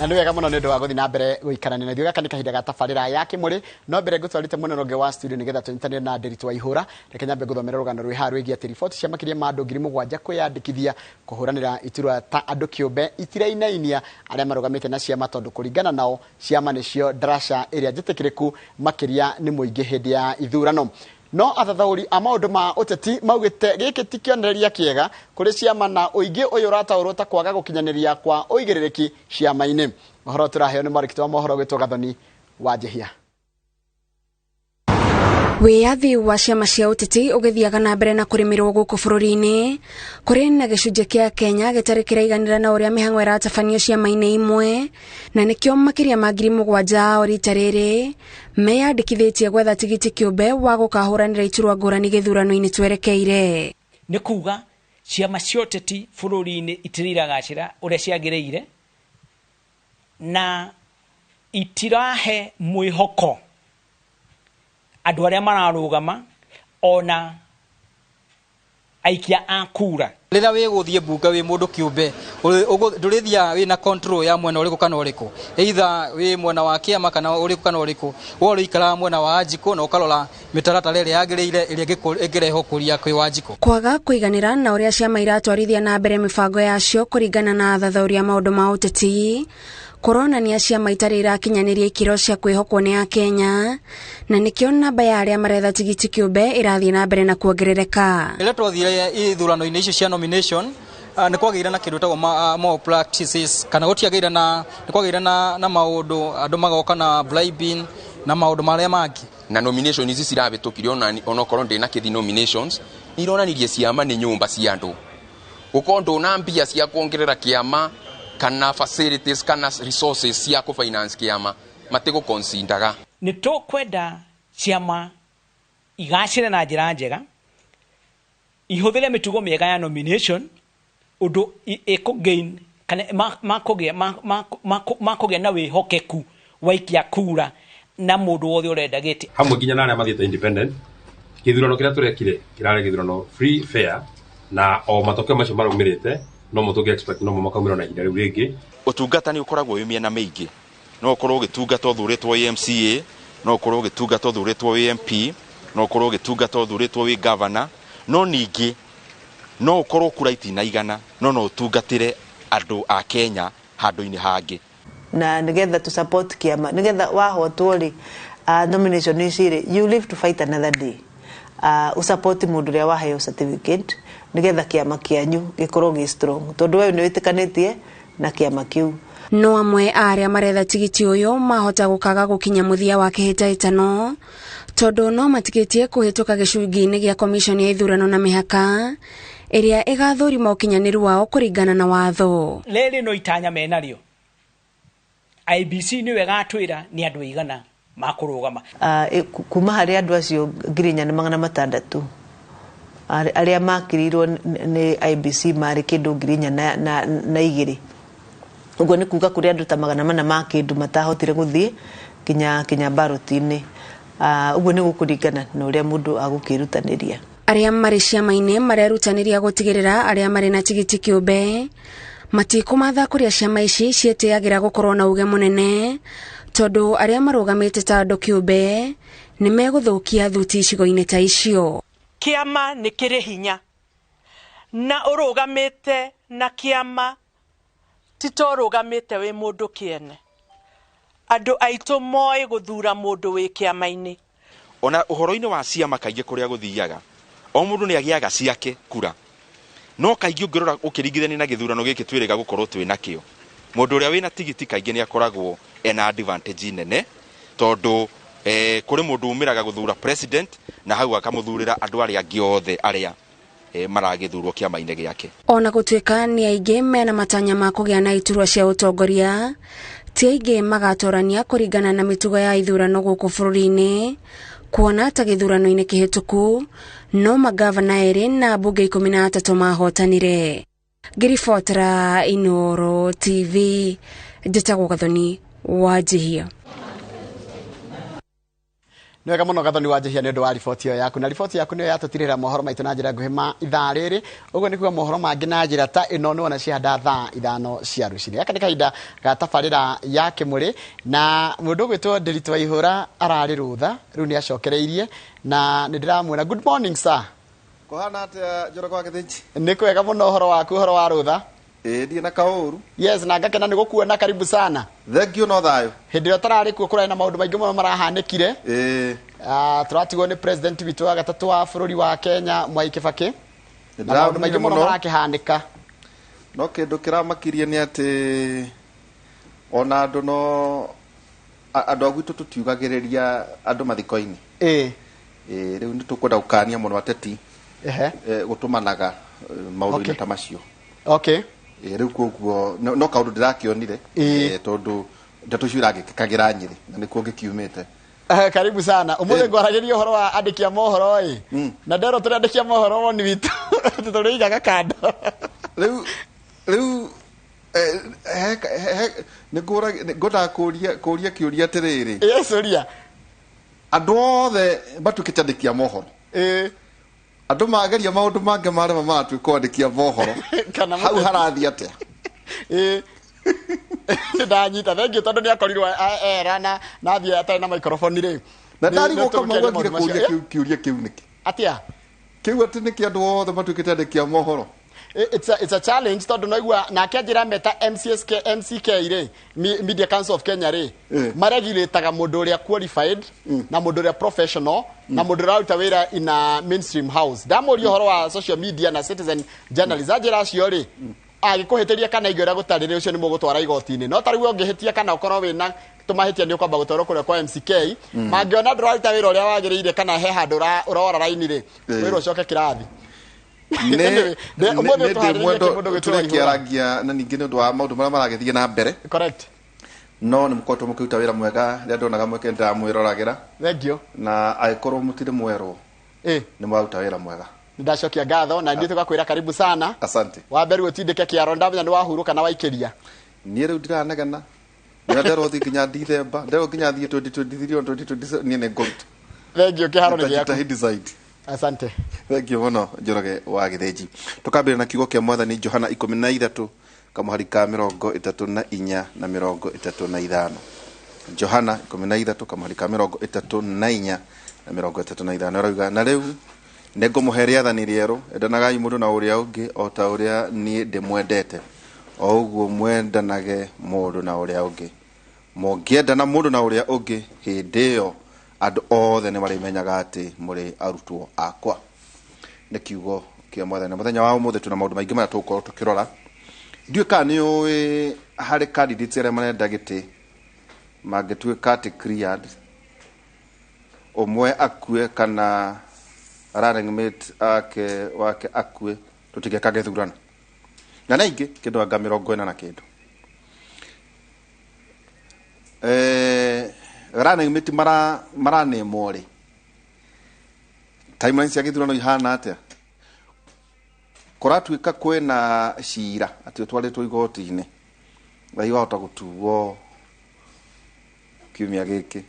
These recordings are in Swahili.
Na nĩ wega mũno nĩ ũndũ wa gũthiĩ na mbere gũikarania na ithuĩ. Gaka nĩ kahinda ga tabarĩra ya Kĩmũrĩ, no mbere ngũtwarĩte mũnenonge wa studio nĩgetha tũnyitanĩre na Ndereti wa Ihũra. Reke nyambe ngũthomera rũgano rwĩ haha rwĩgiĩ atĩ riboti cia makĩria ma andũ 7,000 kwĩyandĩkithia kũhũranĩra iturwa ta andũ kĩũmbe itirainainia arĩa marũgamĩte na ciama, tondũ kũringana nao ciama nĩcio ndaraca ĩrĩa njĩtĩkĩrĩku makĩria nĩ mũingĩ hĩndĩ ya ithurano. No athathaũri a maũndũ ma ũteti maugĩte gĩkĩ ti kĩonereria kĩega kũrĩ ciama na ũingĩ ũyũ ũrataũrwo ta kwaga gũkinyanĩria kwa ũigĩrĩrĩki ciama-inĩ. Mohoro tũraheo nĩ mwandĩki wa mohoro gwĩtwo Gathoni wa Njehia. Wĩyathi wa ciama cia ũteti ũgĩthiaga na mbere na kũrĩmĩrwo gũkũ bũrũri-inĩ, kũrĩ na gĩcunjĩ kĩa Kenya gĩtarĩ kĩraiganĩra na ũrĩa mĩhang'o ĩratabanio ciama-inĩ imwe, na nĩkĩo makĩria ma 7,000 o rita rĩrĩ meyandĩkithĩtie gwetha tigiti kĩũmbe wa gũkahũranĩra iturwa ngũrani gĩthurano-inĩ twerekeire. Nĩ kuga ciama cia ũteti bũrũri-inĩ itiragacĩra ũrĩa ciagĩrĩire na itirahe mwĩhoko andũ arĩa mararũgama ona aikia a kura. Rĩrĩa wĩgũthiĩ mbunge wĩ mũndũ kĩũmbe ndũrĩthia wĩna control ya mwena ũrĩkũ kana ũrĩkũ, either wĩ mwena wa kĩama kana ũrĩkũ kana ũrĩkũ, ũikaraga mwena wa Wanjikũ na ũkarora mĩtaratara ĩrĩa yagĩrĩire ĩrĩa ĩngĩrehe kũria kwĩ Wanjikũ. Kwaga kũiganĩra na ũrĩa ciama iratwarithia na mbere mĩbango yacio kũringana na athathaũri a maũndũ ma ũteti kuronania ciama itarĩ irakinyanĩria ikĩro cia kwĩhokwo nĩ Akenya, na nĩkĩo namba ya arĩa maretha tigiti kĩũmbe ĩrathiĩ na mbere na kuongerereka. Rĩrĩa twathire ithurano-inĩ icio cia nomination nĩ kwagĩire na kĩndũ tagwo more practices, kana gũtiagĩire na nĩ kwagĩire na maũndũ andũ magoka na bribing na maũndũ marĩa mangĩ. Na nomination ici cirabĩtũkire onokorwo ndĩ na kĩthi nominations nĩ ironanirie ciama nĩ nyũmba cia andũ. Gũkorwo ndũna mbia cia kuongerera kĩama kana facilities kana resources cia ku-finance kĩama matigũkonsindaga. Nĩ tũkwenda ciama igacĩre na njĩra njega, ihũthĩre mĩtugo mĩega ya nomination ũndũ ĩkũgain kana makũgĩa na wĩhokeku waikia kura na mũndũ wothe ũrenda gĩtĩ. Hamwe nginya na arĩa mathiĩte independent, gĩthurano kĩrĩa tũrekire kĩrarĩ gĩthurano free fair, na o matokeo macio marũmĩrĩte no mũtũngĩ expect no makaumĩrwo na ihinda rĩu rĩngĩ. Ũtungata nĩ ũkoragwo wĩ mĩena mĩingĩ. No ũkorwo ũgĩtungata ũthurĩtwo wĩ MCA, no ũkorwo ũgĩtungata ũthurĩtwo wĩ MP, no ũkorwo ũgĩtungata ũthurĩtwo wĩ governor, no ningĩ no ũkorwo kura itinaigana no ũtungatĩre andũ a Kenya handũ-inĩ hangĩ. Na nĩgetha to support kĩama, nĩgetha wahotwo rĩ nomination ici rĩ, you live to fight another day. Usupport mũndũ ũrĩa waheo certificate nĩgetha kĩama kĩanyu gĩkorwo gĩ strong, tondũ wewe nĩ wĩtĩkanĩtie na kĩama kĩu. No amwe arĩa maretha tigiti ũyũ mahota gũkaga gũkinya mũthia wa kĩhĩtahĩtano, tondũ no matigĩtie kũhĩtũka gĩcungi-inĩ gĩa commission ya ithurano na mĩhaka ĩrĩa ĩgathũrima ũkinyanĩru wao kũringana na watho. Rĩrĩ no itanya menarĩo, IBC nĩwe ĩgatwĩra nĩ andũ aigana makũrũgama. Kuma harĩ andũ acio 4,600 arĩa makirirwo nĩ IBC marĩ kĩndũ 4,200. Ũguo nĩ kuga kũrĩ andũ ta 400 ma kĩndũ matahotire gũthiĩ kinya ballot-inĩ. Ũguo nĩ gũkũringana na ũrĩa mũndũ agũkĩrutanĩria. Arĩa marĩ ciama-inĩ marerutanĩria gũtigĩrĩra arĩa marĩ na tigiti kĩũmbe matikũmatha kũrĩa ciama ici ciĩtĩagĩra gũkorwo na uge mũnene, tondũ arĩa marũgamĩte ta andũ kĩũmbe nĩ megũthũkia thuti icigo-inĩ ta icio. Kĩama nĩ kĩrĩ hinya na ũrũgamĩte na kĩama tito ũrũgamĩte wĩ mũndũ kĩene. Andũ aitũ moĩ gũthura mũndũ wĩ kĩama-inĩ. Ona ũhoro-inĩ wa ciama kaingĩ kũrĩa gũthiaga o mũndũ nĩ agĩaga ciake kura, no kaingĩ ũngĩrora ũkĩringithania na gĩthurano gĩkĩ twĩrĩga gũkorwo twĩ nakĩo, mũndũ ũrĩa wĩna tigiti kaingĩ nĩ akoragwo ena advantage nene, tondũ kũrĩ mũndũ umĩraga gũthura president na hau akamũthurĩra andũ arĩa angĩ othe arĩa maragĩthurwo kĩama-inĩ gĩake. Ona gũtuĩka nĩ aingĩ mena matanya ma kũgĩa na iturwa cia ũtongoria, ti aingĩ magatorania kũringana na mĩtugo ya ithurano gũkũ bũrũri-inĩ, kuona ta gĩthurano-inĩ kĩhĩtũku no magavana erĩ na mbunge 13 mahotanire. Ngĩribotera Inooro TV, njĩtagwo Gathoni wa Njehia. Nĩ wega mũno Gathoni Wanjihia nĩ ũndũ wa riboti ĩyo yaku, na riboti yaku nĩyo yatũtirĩra mohoro maitũ na njĩra nguhĩ ma ithaa rĩrĩ. Ũguo nĩ kuuga mohoro mangĩ na njĩra ta ĩno nĩwona ciahanda thaa 5 cia rũcinĩ. Gaka nĩ kahinda ga tabarĩra ya Kĩmũrĩ, na mũndũ ũgwĩtwo Ndereti Waihũra ararĩ rũtha rĩu nĩ acokereirie na nĩ ndĩramwĩra good morning sir. Kuhana atĩa Njoroge wa Gĩthĩnji? Nĩ kwega mũno, ũhoro waku, ũhoro wa rũtha? Ndiĩ na kaũru. Yes, na ngakena nĩ gũkuona, karibu sana. Thengio no thayũ. Hĩndĩ ĩyo tararĩ kuo kũrarĩ na maũndũ maingĩ mũno marahanĩkire. Tũratigwo nĩ president witũ wa gatatũ wa bũrũri wa Kenya Mwai Kĩbakĩ. Na maũndũ maingĩ mũno marakĩhanĩka. No kĩndũ kĩramakirie nĩ atĩ ona andũ no andũ agwitũ tũtiugagĩrĩria andũ mathiko-inĩ. Rĩu nĩ tũkwenda gũkania mũno ateti gũtũmanaga maũndũ-inĩ ta macio. Okay. Rĩu koguo no kaũndũ ndĩrakĩonire tondũ ndeto icio iragĩkagĩra Nyĩrĩ na nĩkuo ngĩkiumĩte. Karibu sana. Ũmũthĩ ngwaragĩria ũhoro wa andĩki a mohoro na nderwo tũrĩ andĩki a mohoro woni witũ tũrĩigaga kando. Rĩu nĩngũra kũria kĩũria atĩrĩrĩ. Yes, ũria. Andũ othe matuĩkĩte andĩki a mohoro. Andũ mageria maũndũ mangĩ marema maratuĩka andĩki a mohoro. Hau harathiĩ atĩa? Ndanyita thengio tondũ nĩ akorirwo era na athiĩ atarĩ na microphone rĩ. Na ndarigwo Kamau agire kũria kĩũria kĩu nĩkĩ? Atĩa? Kĩu atĩ nĩkĩ andũ othe matuĩkĩte andĩki a mohoro? It's a challenge tondũ noigua nake njĩra meta MCK rĩ, Media Council of Kenya rĩ, maregulataga mũndũ ũrĩa qualified na mũndũ ũrĩa professional na mũndũ ũraruta wĩra in a mainstream house. Ndamũria ũhoro wa social media na citizen journalism njĩra acio rĩ, agĩkũhĩtĩria kana igĩ ũrĩa gũtarĩrĩ ũcio nĩ mũgũtwara igoti-inĩ. No tarĩu ũngĩhĩtia kana ũkorwo wĩna tũmahĩtia nĩ ũkwamba gũtwarwo kũrĩa kwa MCK, mangĩona ndũraruta wĩra ũrĩa wagĩrĩire kana he handũ ũrora raini rĩ, wĩra ũcoke kĩrathi. Tũrĩkĩaragia na ningĩ nĩ ũndũ wa maũndũ marĩa maragĩthiĩ na mbere. Correct. No nĩ mũkoretwo mũkĩruta wĩra mwega, rĩrĩa ndonaga mweke ndĩramwĩroragĩra. Thengio. Na agĩkorwo mũtirĩ mwerwo nĩ mwaruta wĩra mwega. Ndacokia ngatho na ndio tukakwĩra karibu sana. Asante. Wa mbere ũtindĩke kĩaro ndamenya nĩ wahurũka na waikĩria. Niĩ rĩu ndiranegena. Nderwo thiĩ nginya December, nderwo nginya thiĩ 2023 niĩ nĩ ngũruta. Thengio, kĩharo nĩ gĩaku. Asante. Thengio mũno Njoroge wa Gĩthĩnji. Tukambĩrĩria na kiugo kĩa Mwathani Johana 13 kamũhari ka 34 na 35. Johana 13 kamũhari ka 34 na 35 arauga na rĩu nĩngũmũhe rĩathani rĩerũ, endanagai mũndũ na ũrĩa ũngĩ o ta ũrĩa niĩ ndĩmwendete, o ũguo mwendanage mũndũ na ũrĩa ũngĩ. Mũngĩendana mũndũ na ũrĩa ũngĩ, hĩndĩ ĩyo andũ othe nĩ marĩmenyaga atĩ mũrĩ arutwo akwa. Nĩ kiugo kĩa Mwathani. Mũthenya wa ũmũthĩ tuna maũndũ maingĩ marĩa tũgũkorwo tũkĩrora. Ndiũĩ kana nĩ ũĩ harĩ candidates arĩa marenda gĩtĩ mangĩtuĩka atĩ cleared, ũmwe akue kana running mate wake akue, tũtigeka gĩthurano. Na ningĩ kĩndũ anga 40 na kĩndũ. Running mate maranĩmwo rĩ, timeline cia gĩthurano ihana atĩa? Kũratuĩka kwĩna cira atĩ ũtwarĩtwo igoti-inĩ, ngai wahota gũtuo kiumia gĩkĩ,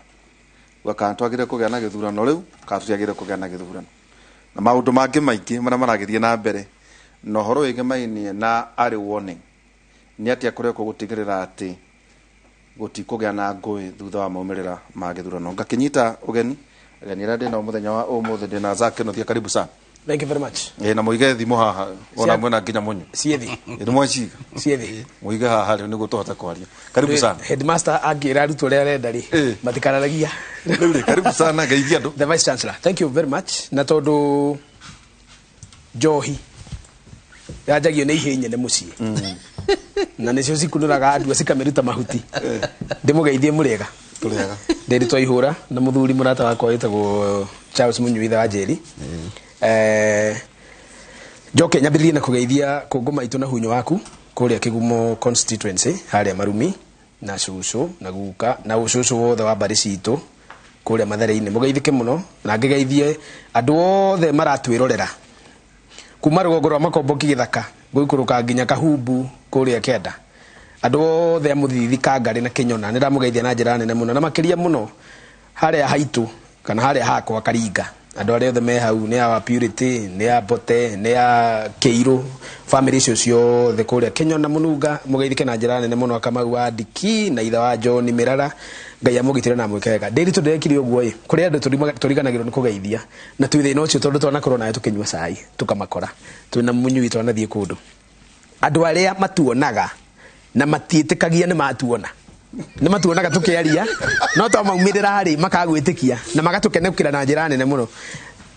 kana twagĩrĩire kũgĩa na gĩthurano rĩu, kana tũtiagĩrĩire kũgĩa na gĩthurano. Na maũndũ mangĩ maingĩ marĩa maragĩthiĩ na mbere, na ũhoro wĩgĩmainie na early warning nĩ atĩ akoretwo gũtigĩrĩra atĩ gũtikũgĩa na ngũĩ thutha wa maumĩrĩra ma gĩthurano. Ngakĩnyita ũgeni arĩa ndĩna mũthenya wa ũmũthĩ ndĩna Zake Nothia, karibu sana. Thank you very much. Na mũige thimũ haha ona mwena nginya mũnyu. Ciethi. Nĩ mwaciga. Ciethi. Mũige haha rĩu nĩguo tũhota kwaria. Karibu sana. Headmaster angĩra arutwo ũrĩa arenda rĩ matikararagia. Karibu sana geithia andũ. The Vice Chancellor. Thank you very much. Na tondũ njohi yanjagio nĩ ihenya nĩ mũciĩ. Na nĩcio cikunũraga andũ cikamĩruta mahuti. Ndĩmũgeithie mũrĩega. Tũrĩega. Ndereti Waihũra na mũthuri mũrata wakwa wĩtagwo Charles Munyuitha wa Njeri. Njoke nyambĩrĩrie na kũgeithia kũngũ maitũ na hunyo waku kũrĩa Kĩgumo constituency harĩa Marumi na cucu na guka na ucucu wothe wa mbarĩ citũ kũrĩa Mathare-inĩ. Mũgeithĩke mũno na ngĩgeithie andũ othe maratwĩrorera kuma rũgongo rwa Makomboki Gĩthaka gũikũrũka nginya Kahumbu kũrĩa Kĩanda. Andũ othe a Mũthithi Kangarĩ na Kĩnyona nĩndamũgeithia na njĩra nene mũno na makĩria mũno harĩa haitũ kana haria hakwa Karinga andu aria othe me hau ni ya Purity ni ya Bote ni ya Keiru family icio ciothe kuria Kenya na Mununga mugeithike na njira nene muno Kamau wa Diki na itha wa John Mirara Ngai amugitire na mwikega Ndereti ndekire uguo kuri andu turiganagirwo ni kugeithia na twithina ucio tondu twanakoro nae tukinywa cai tukamakora twina munyui twanathie kundu andu aria matuonaga na matiitikagia ni matuona ni matuonaga tukiaria no to maumirira hari makagwitikia na magatukenekira na njira nene muno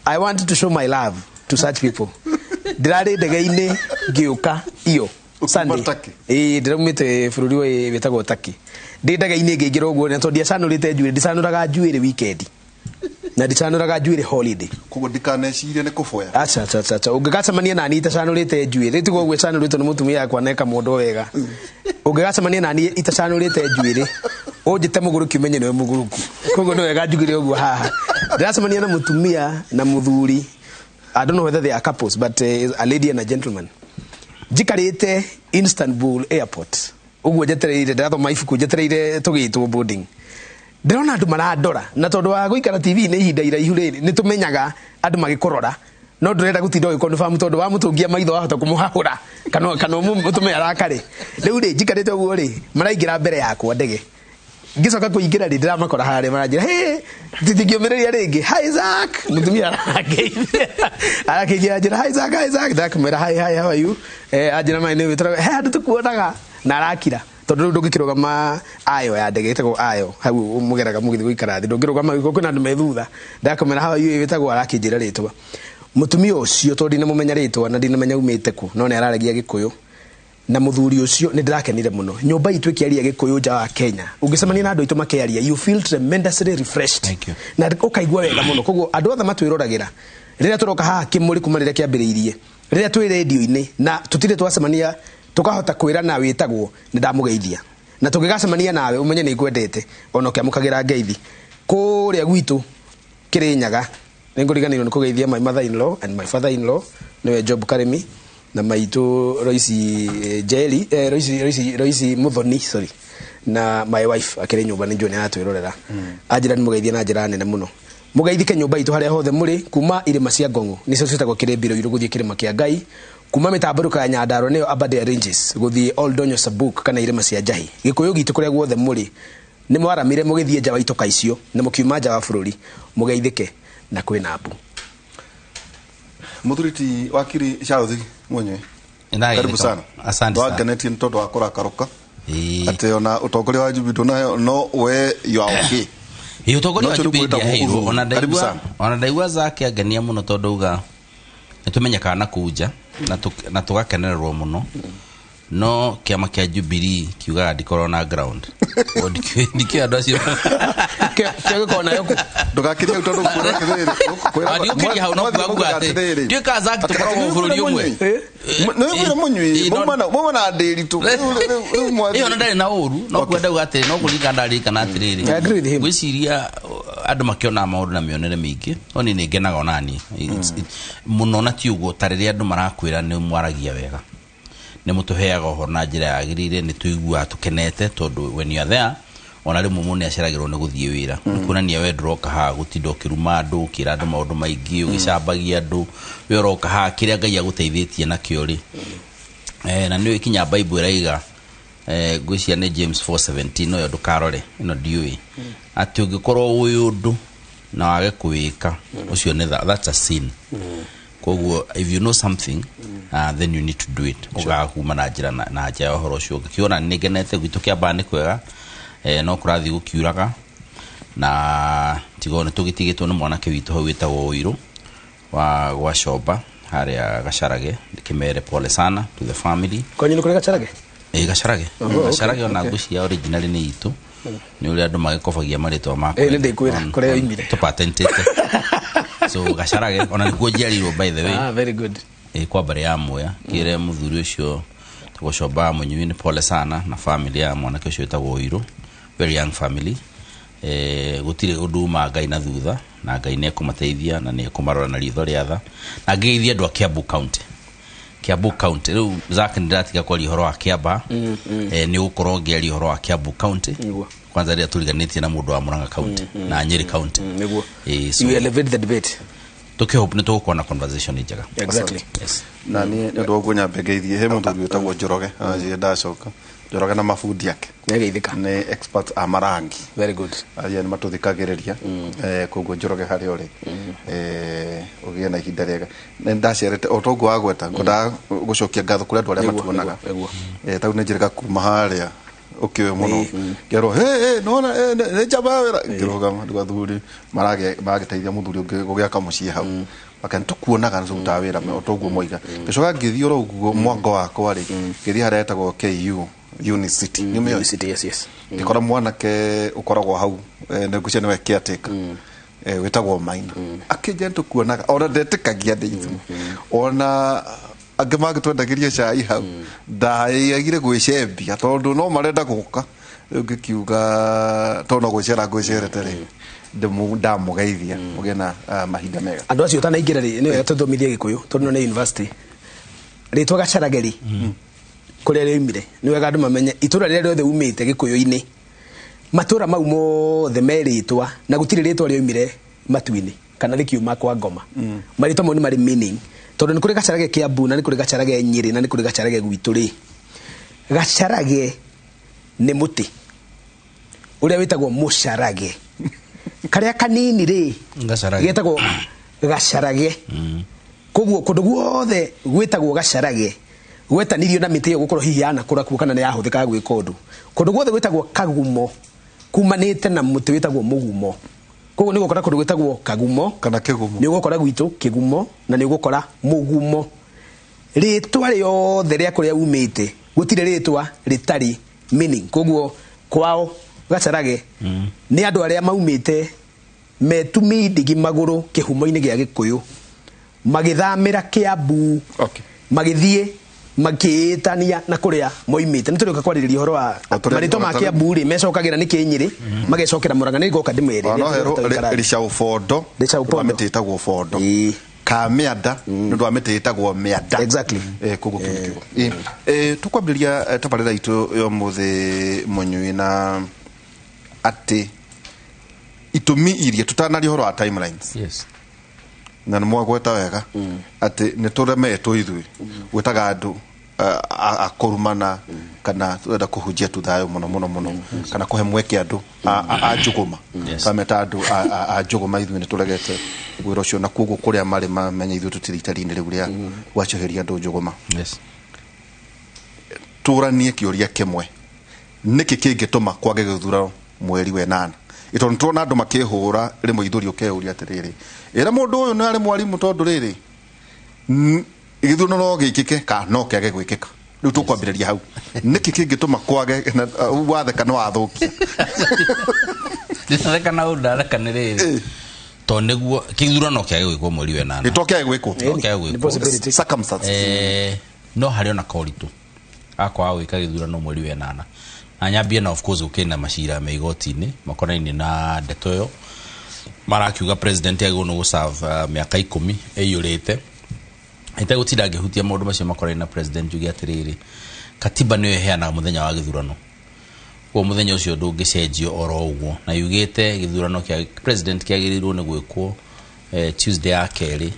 I want to show my love to such people ndirari ndege-ini ngiuka iyo Sunday ndiramite bururi we wetagwo Taki ndi ndege-ini ngingira uguo na to ndiacanurite njuire ndicanuraga njuire weekend na ndicanuraga njuire holiday kugo ndikanecirie ni kuboya acha ungigacamania na ni itacanurite njuire tigo gwe canurite ni mutumia yakwa neka mundu wega ungigacamania na ni itacanurite njuire unjite muguruki umenye niwe muguruku kugo no wega njugire uguo haha ndiracamania na mutumia na muthuri I don't know whether they are couples but a lady and a gentleman jikarite Istanbul airport uguo jetereire ndathoma ifuku jetereire tugitwo boarding ndirona andu maradora na tondu wa guikara TV ni ihinda iraihu riri ni tumenyaga andu magikorora no ndurenda gutinda ugikonfirm tondu wa mutungia maitho wahota kumuhahura kana mutume arakare riu ri jikarite uguo ri maraingira mbere yakwa ndege ngicoka kuingira ri ndiramakora hare maranjira he titingiomereria ringi hi Zach mutumia arakeithia njira hi Zach ndakamera hi how are you ajira mai ni witara he andu tukuonaga na arakira tondu ndungikirugama ayo ya ndege itagwo ayo hau mugeraga mugithi guikara thi ndungirugama giko kwina andu methutha ndakamera how are you witagwo arakinjira ritwa mutumia ucio tondu ni mumenya ritwa na ndinamenya umite ku no ni araragia Gikuyu na muthuri ucio ni ndirakenire muno nyumba itu ikiaria Gikuyu nja wa Kenya ungicemania na andu itu makiaria you feel tremendously refreshed na ukaigua wega muno koguo andu othe matwiruragira riria turoka haha kimuri kuma riria kiambiriirie riria twi radio-ini na tutire twacemania tukahota kwira na witagwo ni ndamugeithia na tungigacemania nawe umenye ni ngwendete ona ukiamukagira ngeithi kuria gwitu Kirinyaga ninguriganirwo ni kugeithia my mother in law and my father in law niwe Job Karimi na maitu Roisi Jeli Roisi Muthoni sorry na my wife akire nyumba ni njone atwirorera ajira ni mugeithia na njira nene muno mugeithike nyumba itu haria hothe muri kuma irima cia Ngongo nicio citagwo Kirembiro iru guthie kirima kia Ngai kuma mitambaruka ya Nyandarua niyo Aberdare Ranges guthie Old Donyo Sabuk kana irima cia Njahi Gikuyu gitu kuria guothe muri ni mwaramire mugithie nja wa itoka icio na mukiuma nja wa bururi mugeithike na kwina mbu Muthuriti wakiri Shaudhi mwenyewe karibu sana asante sana waganeti ntoto akora karoka ate ona utongoria wa Jubilee no we you are okay utongoria wa Jubilee hero ona ndaigua zake agania muno tondu uga nitumenyeka na kuja na tugakenererwo muno no kiama kia Jubilee kiuga ndikoro na ground ndikio andu acio kio kona yoko ndugakiria utondu kwira adiukiri hau no kuagate ndio ka zake tukorwo bururi umwe no wira munywi mwana Ndereti iyo ndari na uru no kwenda ugate no kuringa ndari kana atiriri gwiciria andu makiona maundu na mionere mingi oni ni ngenaga onani muno na ti uguo tarire andu marakwira ni mwaragia wega ni mutuheaga ho na njira yagirire ni tuigua tukenete tondu when you are there ona ri mumu ni aceragirwo ni guthie wira kunania we ndroka ha gutindo kiruma andu kira andu maundu maingi ugicambagia andu we roka ha kiria Ngai aguteithĩtie na kiori na ni ikinya Bible raiga gwĩcia ni James 4:17 no yo ndukarore ino ndiui ati ungikorwo uyu undu na wage kuwika ucio ni that's a sin koguo if you know something then you need to do it ugakuma na njira na njira horo ucio kiona nigenete gwitu kia bani kwega no kurathi gukiuraga na tigone tugitigitwo ni mwanake witu hau witagwo Uiru wa Gwacoba haria Gacarage ndikimere pole sana to the family kwanyu ni kuri Gacarage Gacarage ona ngucia original ni itu ni uri andu magikofagia maritwa mako ni ndikwira kuria imire to patentete so Gacarage ona niguo njiarirwo by the way very good kwa bare ya moya kire muthuri ucio Gwacoba munywi ni pole sana na family ya mwanake ucio witagwo Uiru very young family gutire uduma Ngai na thutha na Ngai ne kumateithia na ne kumarora na ritho riatha na ngeithia andu a Kiambu County riu Zach ndatiga kwa lihoro wa Kiamba ni ukorwo ngeri horo wa Kiambu County kwanza ria tuliganitie na mundu wa Murang'a county na Nyeri county niguo so you elevate the debate hope nito kuona conversation njega exactly yes na ni ndo gunya mbegeithie he mundu witagwo Njoroge aje ndacoka Njoroge na mafudi yake negeithika ni expert amarangi very good aje ni matuthikagiriria koguo Njoroge hari ori ugie na ihinda riega ni ndacerete otogu wagweta ngoda gucokia ngatho kuri andu aria matuonaga tau ni njirika kuma haria ukiwe muno ngero nona ne jabawera ngirogama ndwathuri maragiteithia muthuri ungi gugiaka mucii hau akantukuonaga nzo utawira me otoguo moiga gicoka ngithio roguo mwango wakwa ri ngithi haretagwo KU Unicity ni Unicity yes ngikora mwanake ukoragwo hau ne gucia ni wekiateka witagwo maina akije ntukuonaga ona ndetikagia ndithi ona ange magitwendagiria cai hau ndaigire gwicembia tondu no marenda guka ngikiuga tona gwicera ngwicerete ri ndamugeithia mugena mahinda mega andu acio tanaingira ri ni wega tuthomithie Gikuyu tondu ni university ritwa Gacarageri kuria rimire ni wega andu mamenye itura riria riothe umite Gikuyu-ini matura mau mothe meritwa na gutire ritwa riumire matuini kana rikiuma kwa Ngoma maritwa mo ni mari meaning tondu ni kuri Gacarage Kiambu na ni kuri Gacarage Nyeri na ni kuri Gacarage gwitu ri Gacarage ni muti uria witagwo mucarage karia kanini ri getagwo Gacarage koguo kundu guothe gwitagwo Gacarage gwetanirio na miti yo gukorwo hihi ana kura kana ni yahuthika gwika undu kundu guothe gwitagwo Kagumo kumanite na muti witagwo Mugumo koguo ni gukora kundu gwitagwo Kagumo kana Kigumo ni gukora gwitu Kigumo na ni gukora Mugumo ritwa riothe ria kuria umite gutire ritwa ritari meaning koguo kwao Gacarage ni andu aria maumite metumi ndigi maguru kihumo-ini gia Gikuyu magithamira Kiambu magithie makitania na kuria moimite nituruka kwaririria horo wa marito ma Kiambu ri mecokagira ni Kinyiri magecokera Murang'a ni goka ndimwere risha ufondo ametitagwo fondo ka mianda ndu ametitagwo mianda exactly kugo kigo tukwambiria tabarira itu yo muthi munyui na ati itumi iria tutanari horo wa timelines yes na nimo gweta wega ati ni turemetwo ithui gwetaga andu akorumana kana twenda kuhujia tuthayo muno kana kuhe mweke andu ajuguma kameta andu ajuguma ithui ni turegete gwira ucio na kugo kuria mari mamenye ithui tutiritarini riu ria gwacoheria andu njuguma yes turanie kiuria kimwe niki kingituma kwage guthura mweri we 8 itondu tuna andu makihura rimwe ithuri ukeuria atiriri era mundu uyu nari mwarimu tondu riri igithuna no gikike ka no kiage gwikika riu tukwambiriria hau niki kingituma kwage wathe kana wathukia nditheka na undareka ni riri to niguo kithurano kiage gwikwo mweri we 8 itokiage gwikwo circumstances no hari ona koritu akwa gwika githurano mweri we 8 na nyambie na of course ukina mashira me igoti-ini makonaini na ndeto yo marakiuga president yago no serve miaka 10 eyurite itagutinda ngihutia maundu macio makoraina na president jugi atiriri katiba niyo heana muthenya wa githurano kwa muthenya ucio ndungicenjio oro uguo na yugite githurano kia president kiagirirwo ni gwikwo Tuesday ya keri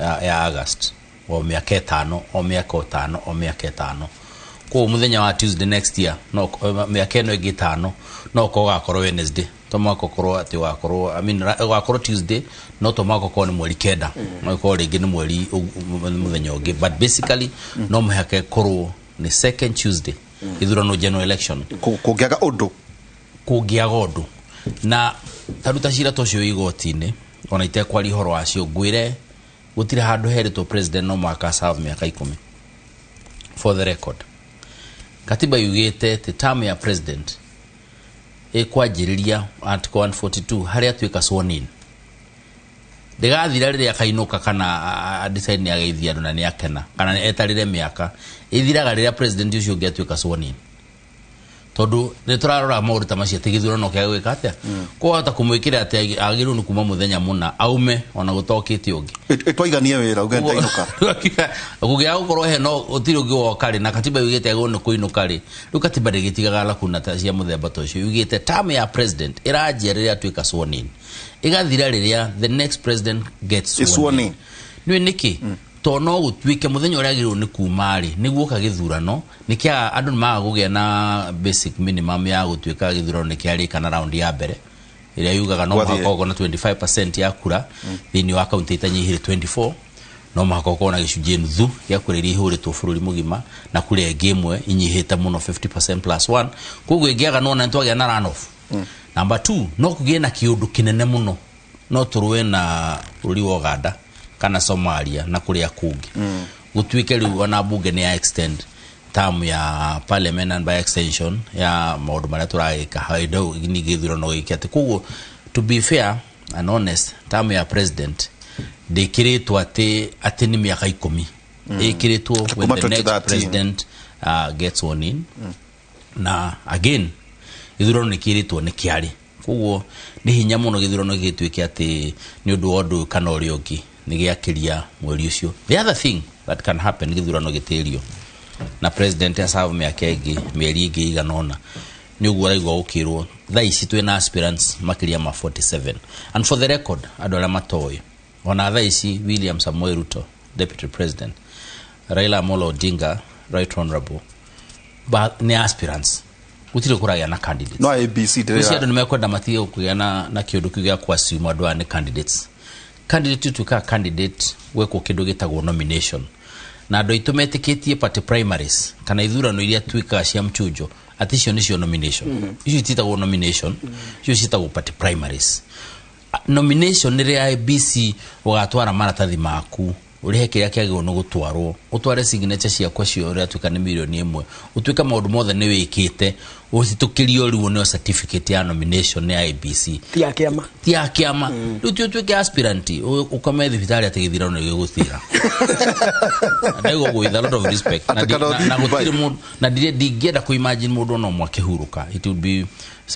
ya August o miaka 5 o miaka 5 o miaka 5 kwa muthenya wa Tuesday next year no miaka eno ingi 5 no ko gakorwo Wednesday to mwako korwo ati gakorwo gakorwo Tuesday no to mwako ko ni mweri kenda no ko ringi ni mweri muthenya ungi but basically no muhake korwo ni second Tuesday ithurano general election kugiaga undu na taruta cira tocio igoti-ini ona itekwari horo wacio ngwire gutire handu herito president no mwaka serve miaka 10 for the record katiba yugite the term ya president ekwanjiriria article 142 haria twika sworn in ndigathira riria kainuka kana decide ni ageithia andu na ni akena kana etarire miaka ithiraga riria president ucio ungi atwika sworn in tondu ni turarora maundu ta macio tigithurano kia gwika atia ko hata kumwikira ati agiru ni kuma muthenya muna aume ona gutokite ungi twaiganie wira ugenda inuka kugia gukorwo he no utiri ungi wokari na katiba yugite ago ni kuinuka ri riu katiba rigitigaga la kuna ta cia muthemba to cio yugite term ya president irajia riria twika sworn in igathira riria the next president gets sworn in ni niki to no gutwike muthenya uria agiru ni kumari niguo kagithurano nikia andu magagugia na basic minimum ya gutwika githurano nikiari kana round ya mbere iria yugaga no makoko na 25% ya kura thini wa county itanyihire 24 no makoko na gicunjie nuthu ya kura iria ihuritwo bururi mugima na kure ngemwe inyihite muno 50% plus 1 koguo ingiaga no na ntwagia na runoff number 2 no kugie na kiundu kinene muno no turwe na bururi wa Uganda kana Somalia na kuria kungi gutwike riu ona bunge ni ya extend term ya parliament and by extension ya maundu maria turagika haido ni githurano giki ati koguo to be fair and honest term ya president ndikiritwo ati ni miaka 10 ikiritwo when the next president gets sworn in na again githurano nikiritwo ni kiari koguo ni hinya muno githurano gitwike ati ni undu ondu kana uri ungi nigiakiria mweri ucio. The other thing that can happen githurano gitirio na president asavu miakegi mieri ingi iganona ni uguo raigwa ukirwo thaici twina aspirants makiria ma 47 and for the record adola matoi ona thaici William Samoei Ruto deputy president Raila Amolo Odinga right honorable but ni aspirants utire kuragia na candidates no ABC dire cia ndo mekwenda matio kugia na kiundu kigia kwa simu adwa ni candidates candidate to ka candidate weko kindu gitagwo nomination na ndo itumetikitie party primaries kana ithurano iria twika cia mchujo atisho nicio nomination icio titagwo nomination icio citagwo party primaries nomination ni ria ABC ugatwara maratathi maku urihe kiria kiagwo no gutwarwo utware signature cia kwa cio ria twika ni milioni 1 utwika maundu mothe ni wikite usitukirio riu no certificate ya nomination ya ABC tia kiama riu twike aspirant ukome thibitari atigithirano gigutira ndaigo with a lot of respect na gutire mundu na ndigienda ku imagine mundu no mwakihuruka it would be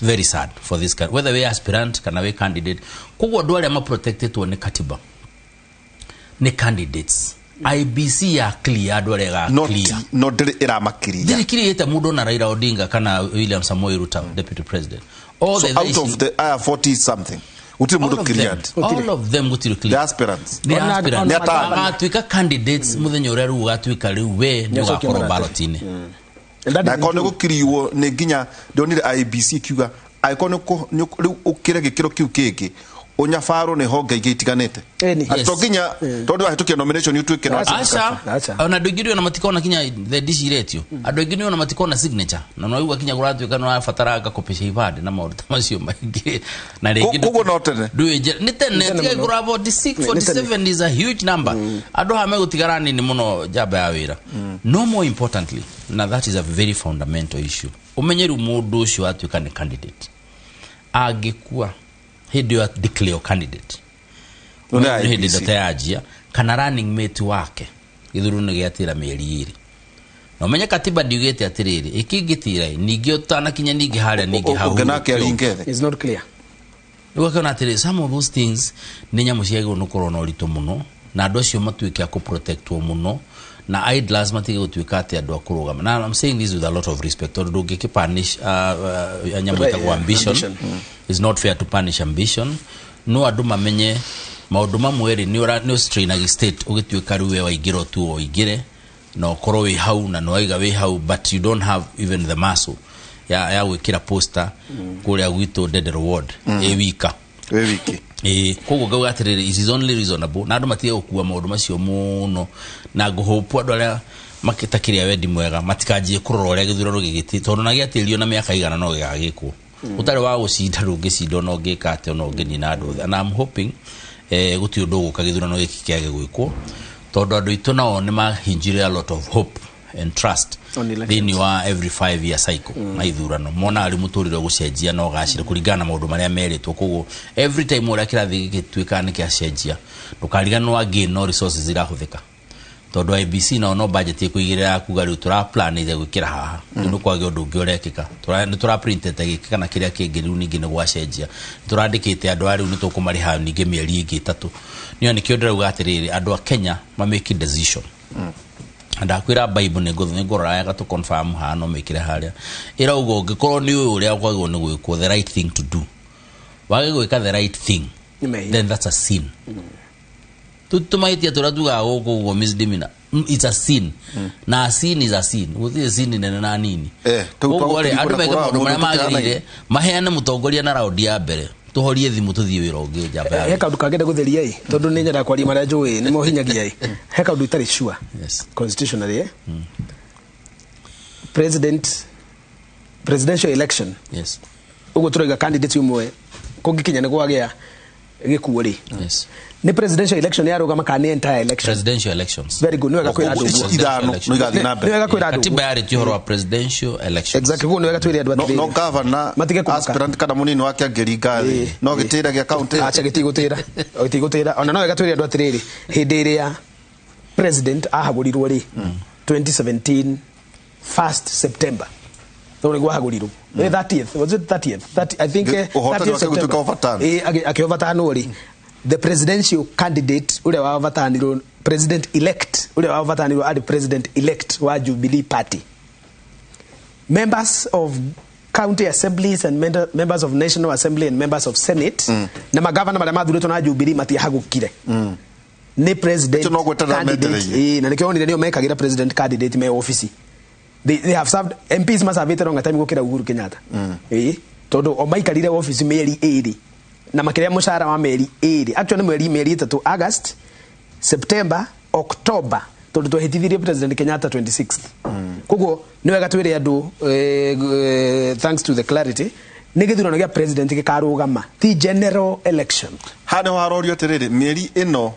very sad for this country whether we aspirant kana we candidate kugwa ndwale ma protected one katiba ni candidates IBC ya clear adore ga clear no dire iramakiriya dire kiriyete mudo na Raila Odinga kana William Samoei Ruto deputy president all so the out of the 40 something utire mudo cleared all of them utire clear the aspirants twika candidates muthenya uria ru gatwika riu we ni ugakoro ballotine na kono gukiriwo ni ginya ndonire IBC kiuga aikono ko riu ukire gikiro kiu kiki unyafaro ni honge igitiganete atoginya tondu ahitukia nomination yutwike no acha ona dogirio na matikona kinya the dish ratio adogirio na matikona signature na no yuga kinya guratwika no afataraga kopesha ibade na maundu tamacio maingi na regi kugo notene duije ni tene tiga gura 46 is a huge number ado ha megutigarani ni muno jaba ya wira no more importantly na that is a very fundamental issue umenyeru mundu ucio atwika ni candidate agikua hindi ya declare candidate hindi ndatayajia kana running mate wake ithurano giatira mieri iri no menya katiba ndiugete atiriri ikigitira ningi utana kinya ningi haria ningi hau is not clear ukona atiriri some of those things ninya muciego no korona urito muno na andu acio matwike ku protect wo muno na idlers matige gutwika ati andu akurugama na I'm saying this with a lot of respect or do giki punish anyamwita kwa ambition is not fair to punish ambition no andu mamenye maundu mamwe ni strain agi state ugitwika riwe wa igiro tu o igire no korwo wi hau na no aiga wi hau but you don't have even the muscle ya gwikira poster kuria gwito dead reward wika kogo gauga atiriri it is only reasonable na andu matige gukua maundu macio muno na nguhopu andu aria makitakiria wendi mwega matikanjie kurora uria githurano gigiti tondu na giatirio na miaka igana no gigagikwo utari wa gucinda rungicinda no ngika ate no ngeni na andu and I'm hoping guti undu guka githurano giki kiage gwikwo tondu andu itu nao ni mahinjire a lot of hope and trust thini wa every 5 year cycle na ithurano mona ari muturire gucenjia no gacire kuringana maundu maria meritwo koguo every time ora kirathi gitwika ni kiacenjia ndukarigana no again no resources irahuthika tondu IBC no budget ikuigirira kuga riu tura plan ije gwikira haha no kwage undu ungi urekika ni tura print te gikika na kiria kingi riu ningi ni gwacenjia turandikite andu ari ni tukumariha ningi mieri ingi 3 niyo nikio ndirauga atiriri andu a Kenya ma make decision ndakwira bible ni ngorora ga to confirm ha no mekire haria ira ugo ngikorwo ni uyu uria kwagwo ni gwikwo the right thing to do wage gwika the right thing then that's a sin tutumaitia turatuga guko misdemeanor it's a sin na sin is a sin uthi sin nene na nini ugo ale andu mega mundu maria magirire maheane mutongoria na raundi ya mbere tuhorie thimu tuthie wira ungi njamba he kaundu kangenda gutheria tondu ni nyenda kwaria maria njui ni mohinyagia he kaundu itari sure constitutionally presidential election ugo turaiga candidate umwe kungikinya ni gwagea gikuo ri ni presidential election ya rugama ka ni entire election presidential elections very good niwega kwira andu ithano no igathi na mbere niwega kwira andu katiba yari tihoro presidential elections exactly go niwega twire andu no governor aspirant kana munini wake angeringathi no gitira gia county acha gitigutira ona no wega twire andu atiriri hindi iria president ahagurirwo ri 2017 1st September no ni ahagurirwo 30th was it 30th I think 30th September akiovatano ri the presidential candidate ule wa vataniro president elect ule wa vataniro adi president elect wa Jubilee party members of county assemblies and members of national assembly and members of senate na magavana maria mathuretwo na Jubilee matiahagukire ni president candidate na nikio ndio mekagira president candidate me office they have served MPs must have long time gukira Uhuru Kenyatta todo o maikarire office meri 2 na makiria mushara wa meri 2 actually meri 3 August September October tondu tuhitithirie president Kenyatta 26th koguo niwega twire andu thanks to the clarity ni githurano gia president gikarugama ti general election hane warorio tiriri meri ino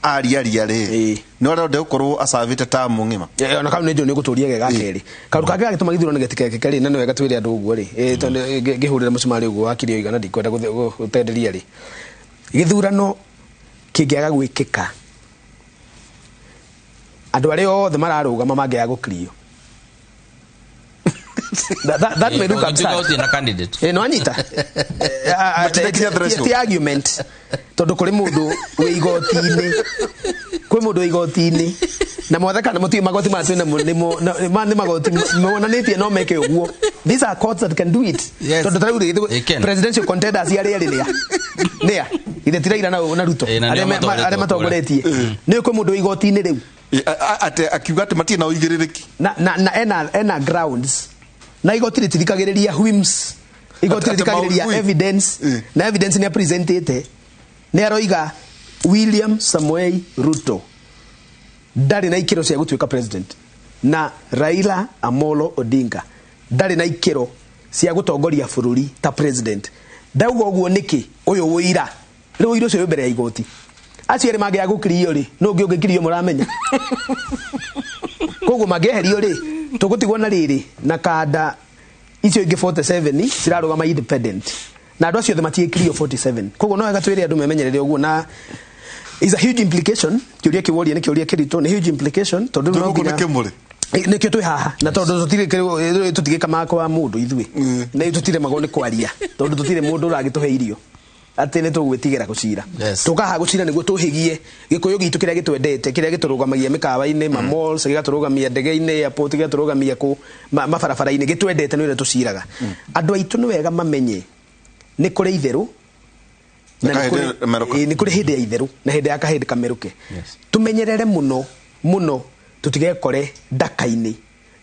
ari no ro de ukorwo asavite tamu ngima ona kau ne jone guturia gega keri karu kage agituma githurano getikeke keri na niwega twire andu uguo ri tondu ngihurira mucumari uguo wakirio igana ndikwenda gutenderia ri githurano kingiaga gwikika andu ari othe mararugama mangiaga gukrio that may look absurd na candidate no anyita the argument tondu kuri mundu wi igoti-ini kwi mundu wi igoti-ini na mwathaka na muti magoti matwe na ni magoti monanitie no meke uguo these are courts that can do it tondu tarauri presidential contenders yari nia ithe tiraira na Ruto are matongoretie ni kwi mundu wi igoti-ini riu ate akiuga ati matie na uigiririki na ena grounds na igoti ritirikagiriria whims igoti ritirikagiriria evidence na evidence ni presented ne aroiga William Samoei Ruto ndari na ikiro cia gutuika president na Raila Amolo Odinga ndari na ikiro cia gutongoria bururi ta president ndauga uguo niki uyu wira riu iro cio mbere ya igoti aciere mage agukirio ri no ngi ungikirio muramenya koguo mageherio ri tugutigwo na riri na kada icio ingi 47 cirarugama independent na andu acio the matiekirio 47 koguo no wega twire andu memenyerere uguo na is a huge implication kiuria kiworia ni kiuria kirito ni huge implication tondu no nginya nikio twi haha na tondu tutigika makwa mundu ithui na tutire magone kwaria tondu tutire mundu uragituhe irio ati ne tugwitigira gucira tukaha gucira niguo tuhigie gikuyu gitu kiria gitwendete kiria giturugamagia mikawa-ini ma malls gigaturugamagia ndege-ini airport gigaturugamagia ku mabarabara-ini gitwendete no ile tuciraga andu aitu ni wega mamenye ni kuri itheru na ni kuri hindi ya itheru na hindi ya kahindi kameruke tumenyerere muno tutigekore ndaka-ini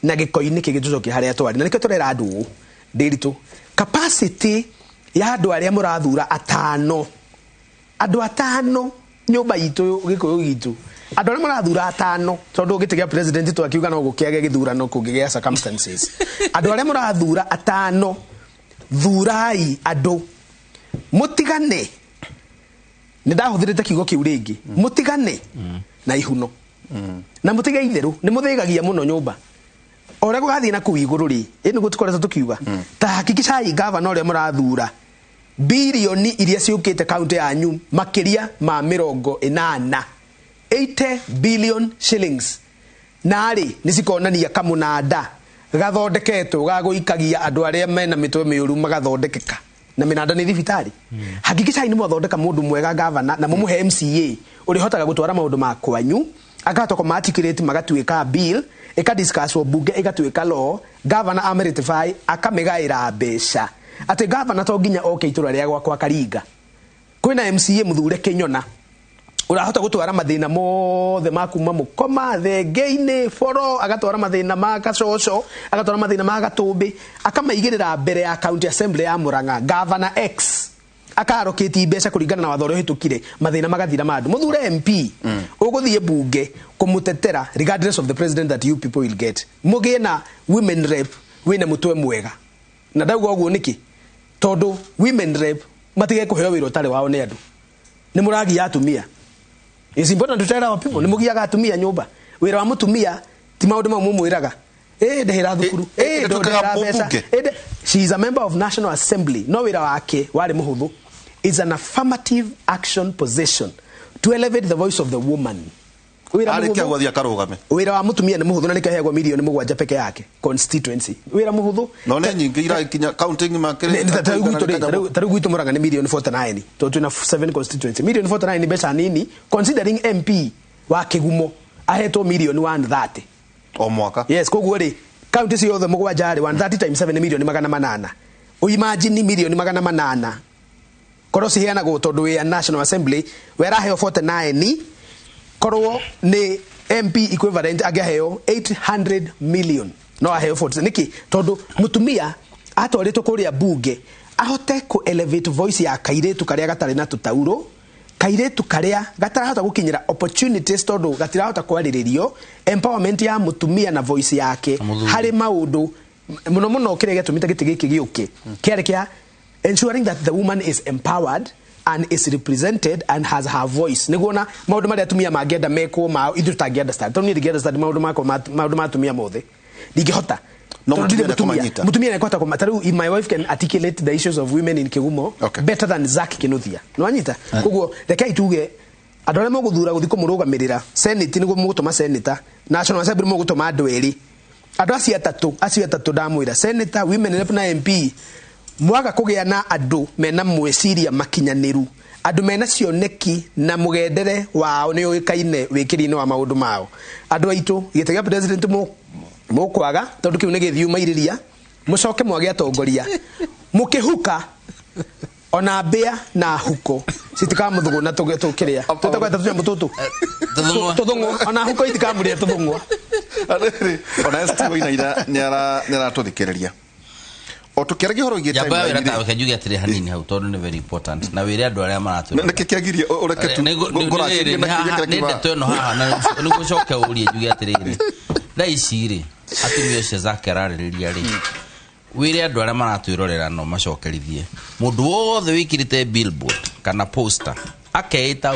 na giko-ini kigitucokia haria twari na nikio turera andu ndiritu capacity ya andu aria murathura atano nyumba itu gikuyu gitu andu aria murathura atano tondu gitigia president tu akiuga no gukiage githurano kungigia circumstances andu aria murathura atano thurai andu mutigane ni ndahuthirite kiugo kiu ringi mutigane na ihuno na mutige itheru ni muthigagia muno nyumba ore gugathie na kuiguru ri ino gutukoreta tukiuga ta hakikishai governor ore murathura bilioni iria ciukite county yanyu makiria ma 80 80 billion shillings nari nicikonania kamunanda gathondeketwo gaguikagia andu aria mena mitwe miuru magathondekeka na minanda ni thibitari hakikisha ni mwathondeka mundu mwega governor na mumuhe MCA uri hotaga gutwara maundu makwanyu agatoko maarticulate magatuika bill eka discuss bunge igatuika law governor ameritify akamigaira mbeca ati governor to nginya itura ria gwakwa Karinga kwina MCA muthure Kinyona urahota gutwara mathina mothe makuma mukoma thenge-ini foro agatwara mathina ma Gacoco agatwara mathina ma Gatumbi akamaigirira mbere ya county assembly ya Murang'a governor X akaroketi mbeca kuringana na watho hitukire mathina magathira mandu muthure MP uguthie bunge kumutetera regardless of the president that you people will get mugie na women rep wina mutwe mwega na ndauga uguo niki tondu women rep matige kuheo wiro tare wao ne andu ni muragi atumia. It's important to tell our people. Nimugiaga atumia nyumba. Wira wa mutumia ti maundu ma mumwiraga. Ndehera thukuru. Ndehera mbeca. She is a member of National Assembly. No wira wake wari muhuthu. It's an affirmative action position to elevate the voice of the woman. Wira wa mutumia ni muhuthu na nikaheagwa milioni 7 peke yake constituency. Wira muhuthu. No ne nyingi ira kinya counting makere. Taru gwitu Murang'a ni milioni 49. To tuna 7 constituency. Milioni 49 ni beca nini considering MP wa Kigumo aheto milioni 130 o mwaka. Yes, koguo ri county ciothe mugwanja ri 130 times 7 milioni 800. Uimagine milioni 800. Koro ciheana go tondu ya National Assembly wera heo 49 korwo ni MP equivalent agaheo 800 million no aheo 40 niki tondu mutumia atwarito kuria bunge ahote ku elevate voice ya kairetu karia gatari na tutauro kairetu karia gatarahota gukinyira opportunities tondu gatirahota kwariririo empowerment ya mutumia na voice yake hari maundu muno muno kirege tumita giti giuke kiare kia ensuring that the woman is empowered and is represented and has her voice. Niguona maundu maria atumia mangenda meko ma ithu tangenda stand. Toni ndigenda stand maundu ma atumia mothe. Ndigihota. No mutumia nekota kwa taru if my wife can articulate the issues of women in Kigumo better than Zach Kinuthia. No anyita. Kuguo rekai tuge adore mo guthura guthiko murugamirira senate niguo mugutuma senator national assembly mugutuma andu eri. Andu acio atatu ndamwira senator women rep na MP mwaga kugia na andu mena mweciria makinyaniru andu mena cioneki na mugendere wao ni uikaine wikiri-ini wa maundu mao andu aitu gitega president mukwaga tondu kiu ni githiuma iriria mucoke mwage atongoria mukihuka ona mbia na huko sitika muthugu na tukiria tutakweta tunya mututu tuthungu ona huko itika muria tuthungwa ona Steve ina nyara tuthikiriria otukeragia horo igeta ya bawe rata kajuge atire hanini hau tondu ni very important na wire andu aria maratu na kiagirie ureketu ngora nende tono haha na nugucoke urie juge atire na iciri atumio cia zake araririria ri wire andu aria maratu irorera no macokerithie mundu wothe wikirite billboard kana poster akeita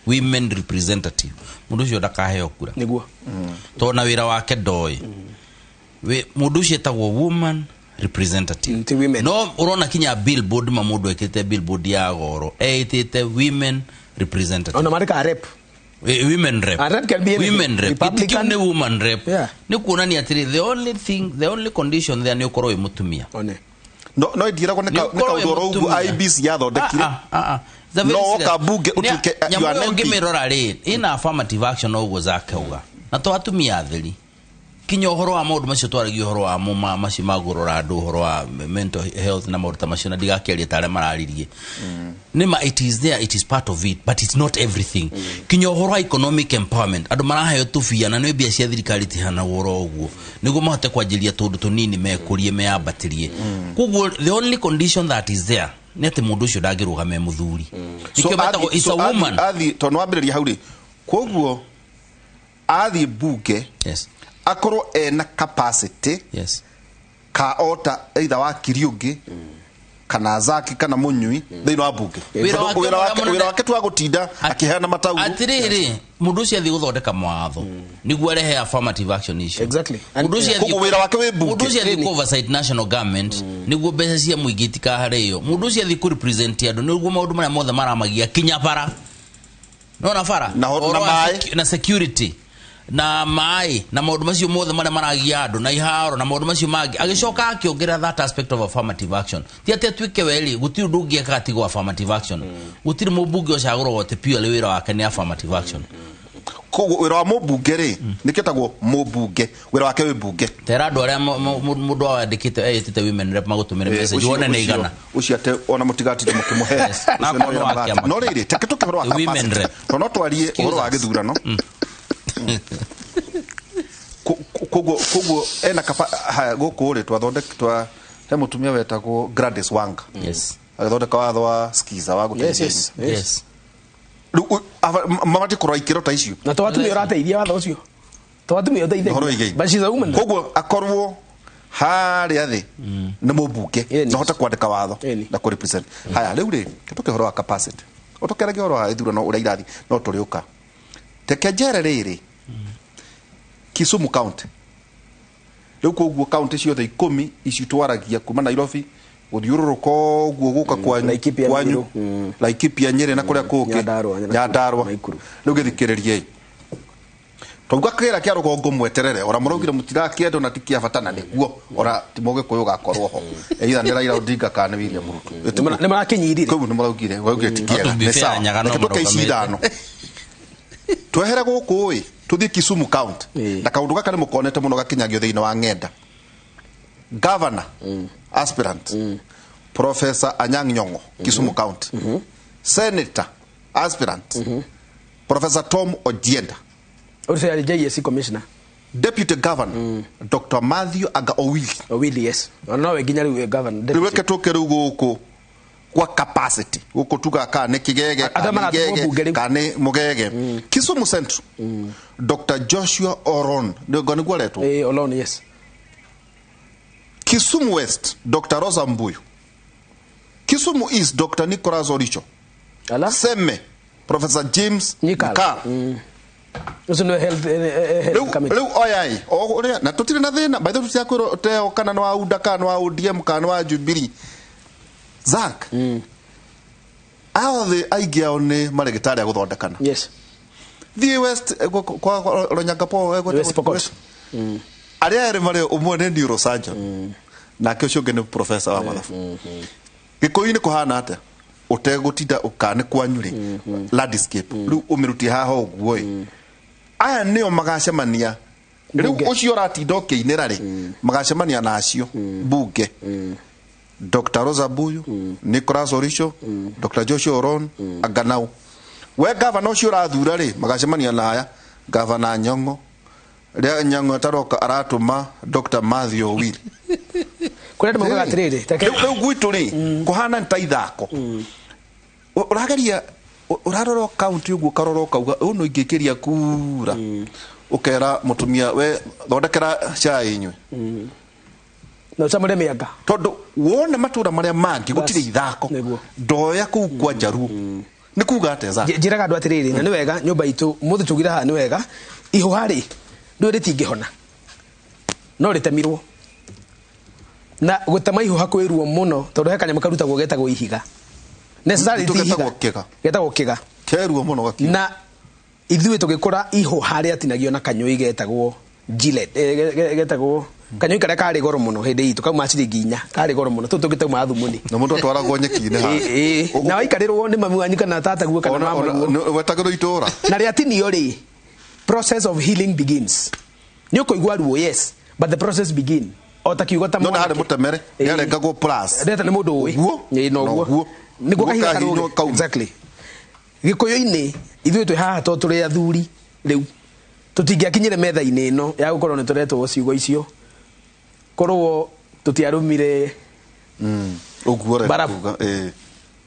women representative mundu ucio ndakaheo kura niguo tona wira wake ndoi mundu ucio etagwo woman representative no urona kinya billboard ma mundu ekite billboard ya goro etite women representative ona marika rep women rep women rep Republican woman rep ni kuonania atiri the only condition there ni ukoro mutumia no idira ko neka udoro ugu IBC ya thondekire no kabunge utuke you ngimirora ri ina affirmative action ugo zakauga na to atumia theri kinyo horo wa maundu macio twaragio horo wa muma macio magurora andu horo wa mental health na maundu macio na ndigakeria tare mararirie nima it is there, it is part of it, but it's not everything. Kinyo horo wa economic empowerment andu maraheo tufia na no bia cia thirikari tihana woro uguo niguo mahote kwanjiria tundu tunini mekurie meambatirie kuguo the only condition that is there nete mundu ucio ndagiruga me muthuri so is a woman athi tono ambiriria hauri kuguo athi bunge yes akoro na capacity yes ka ota either wa Kiriungi kana Zaki kana Munyui thino wa bunge wira wake twa gutinda akiheana matau atiriri mundu ucio athi guthondeka mawatho niguo rehe affirmative action issue exactly mundu ucio athi wira wake we bunge mundu ucio athi oversight national government niguo mbeca cia muingi tika hareyo mundu ucio athi ku represent andu niguo maundu maria mothe maramagia kinya bara no na bara na security na mai na maundu macio mothe maria maragia andu na iharo na maundu macio mangi agicoka akiongera that aspect of affirmative action ti ati twike weli gutiri ndungi akatigo affirmative action gutiri mubunge ocagurwo wote pure le wira wake ni affirmative action ko wira wa mubunge ri niketagwo mubunge wira wake wi bunge tera andu aria mundu awandikite ayitite women rep magutumire message wone ne igana ucio ate ona mutigati mukimuhe no riri teketuke horo wa women rep no twarie horo wa githurano kogo ena kapa goko ri twathondeka he mutumia wetagwo Gladys Wanga agathondeka watho wa skiza wa guteithia mamati kurwa ikiro ta icio na twatumia urateithia watho ucio twatumia uteithia bashiza women kogo akorwo hari athi na mubunge no hota kwandika watho na ku represent haya riu ri tuke horo wa capacity utokerage horo wa ithurano uria irathi no turiuka tekejere riri Kisumu County riu koguo county ciothe 10 ici twaragia kuma Nairobi guthiururuka guo guka kwanyu Laikipia Nyeri na kuria kungi Nyandarua riu githikiririe tauga kira kia rugongo mweterere ora murugire mutirakiendo na tikia fatana niguo ora timoge kuyu gakorwo ho either ni Raila Odinga kana William Ruto ni marakinyirire koguo ni murugire wauge tikia ni sawa tuke icindano twehere guku tuthi Kisumu County na kaundu gaka ni mukonete muno gakinyagio thiini wa ngenda governor aspirant Professor Anyang' Nyong'o Kisumu County senator aspirant Professor Tom Ojienda also JSC commissioner deputy governor Dr. Matthew Aga Owili yes no we ginyari governor deputy toke ruguku kwa capacity guko tuga kane kigege kane mugege Kisumu Central Dr. Joshua Oron ndo ngwa leto Oron yes Kisumu West Dr. Rosa Mbuyu Kisumu East Dr. Nicholas Oricho Seme Professor James Nikal uso no health committee oyai o na tutire na thina by the way yakwiro teo kana no auda kana no ODM kana no Jubilee Zak the aigia ne maregitari guthondekana yes the West kwa Ronyangapo West aria ere mare umwe ne neurosurgeon na kesho gene professor wa mathafu gikoini kuhana ate utegutinda ukane kwanyuri landscape riu umiruti haho guoi aya nio magacemania riu ucio ratinda ukiinira ri magacemania nacio bunge Dr. Rosa Mbuyu Nicholas Oricho Dr. Joshua Oron Aganau we governor ucio rathura ri magacemania na aya governor Nyong'o ria Nyong'o taroka aratuma Dr. Matthew Owili kurenda mugaga atiriri riu gwitu ri kuhana ntaithako urageria uraroro county uguo karoro kauga uno ingikiria kura ukera mutumia we thondekera chai inywe no samure mianga tondu wone matura maria mangi gutire ithako ndoya ku kwa Jaru ni kuga ateza njiraga andu atiriri na ni wega nyumba itu muthu tugira ha ni wega iho hari ndu ritingihona no ritemirwo na gutama iho hakwirwo muno tondu he kanyama karuta gugeta ihiga necessary geta gukiga keruo muno gakira na ithuĩ tugikora iho hari atinagio na kanyoi getagwo Gillette getagwo kanyoi karia kari goro muno hindi itu kauma ciringi 4 kari goro muno tugitauma thumuni na mundu atwaragwo nyeki-ini ha na waikarirwo ni mami wanyu kana tata guo kana mama wetagirwo itura na ria tinio ri process of healing begins ni ukoigwa ruo yes but the process begin otakiugo ta no na hari mutemere yarengagwo plus ndeta ni mundu uwi no guo niguo kahiga exactly gikuyu-ini ithuĩ twĩ haha to tũrĩ athuri rĩu tũtingĩakinyire metha-inĩ ĩno ya gũkorwo nĩ tũretwo ciugo icio korwo tũtiarũmire ũguo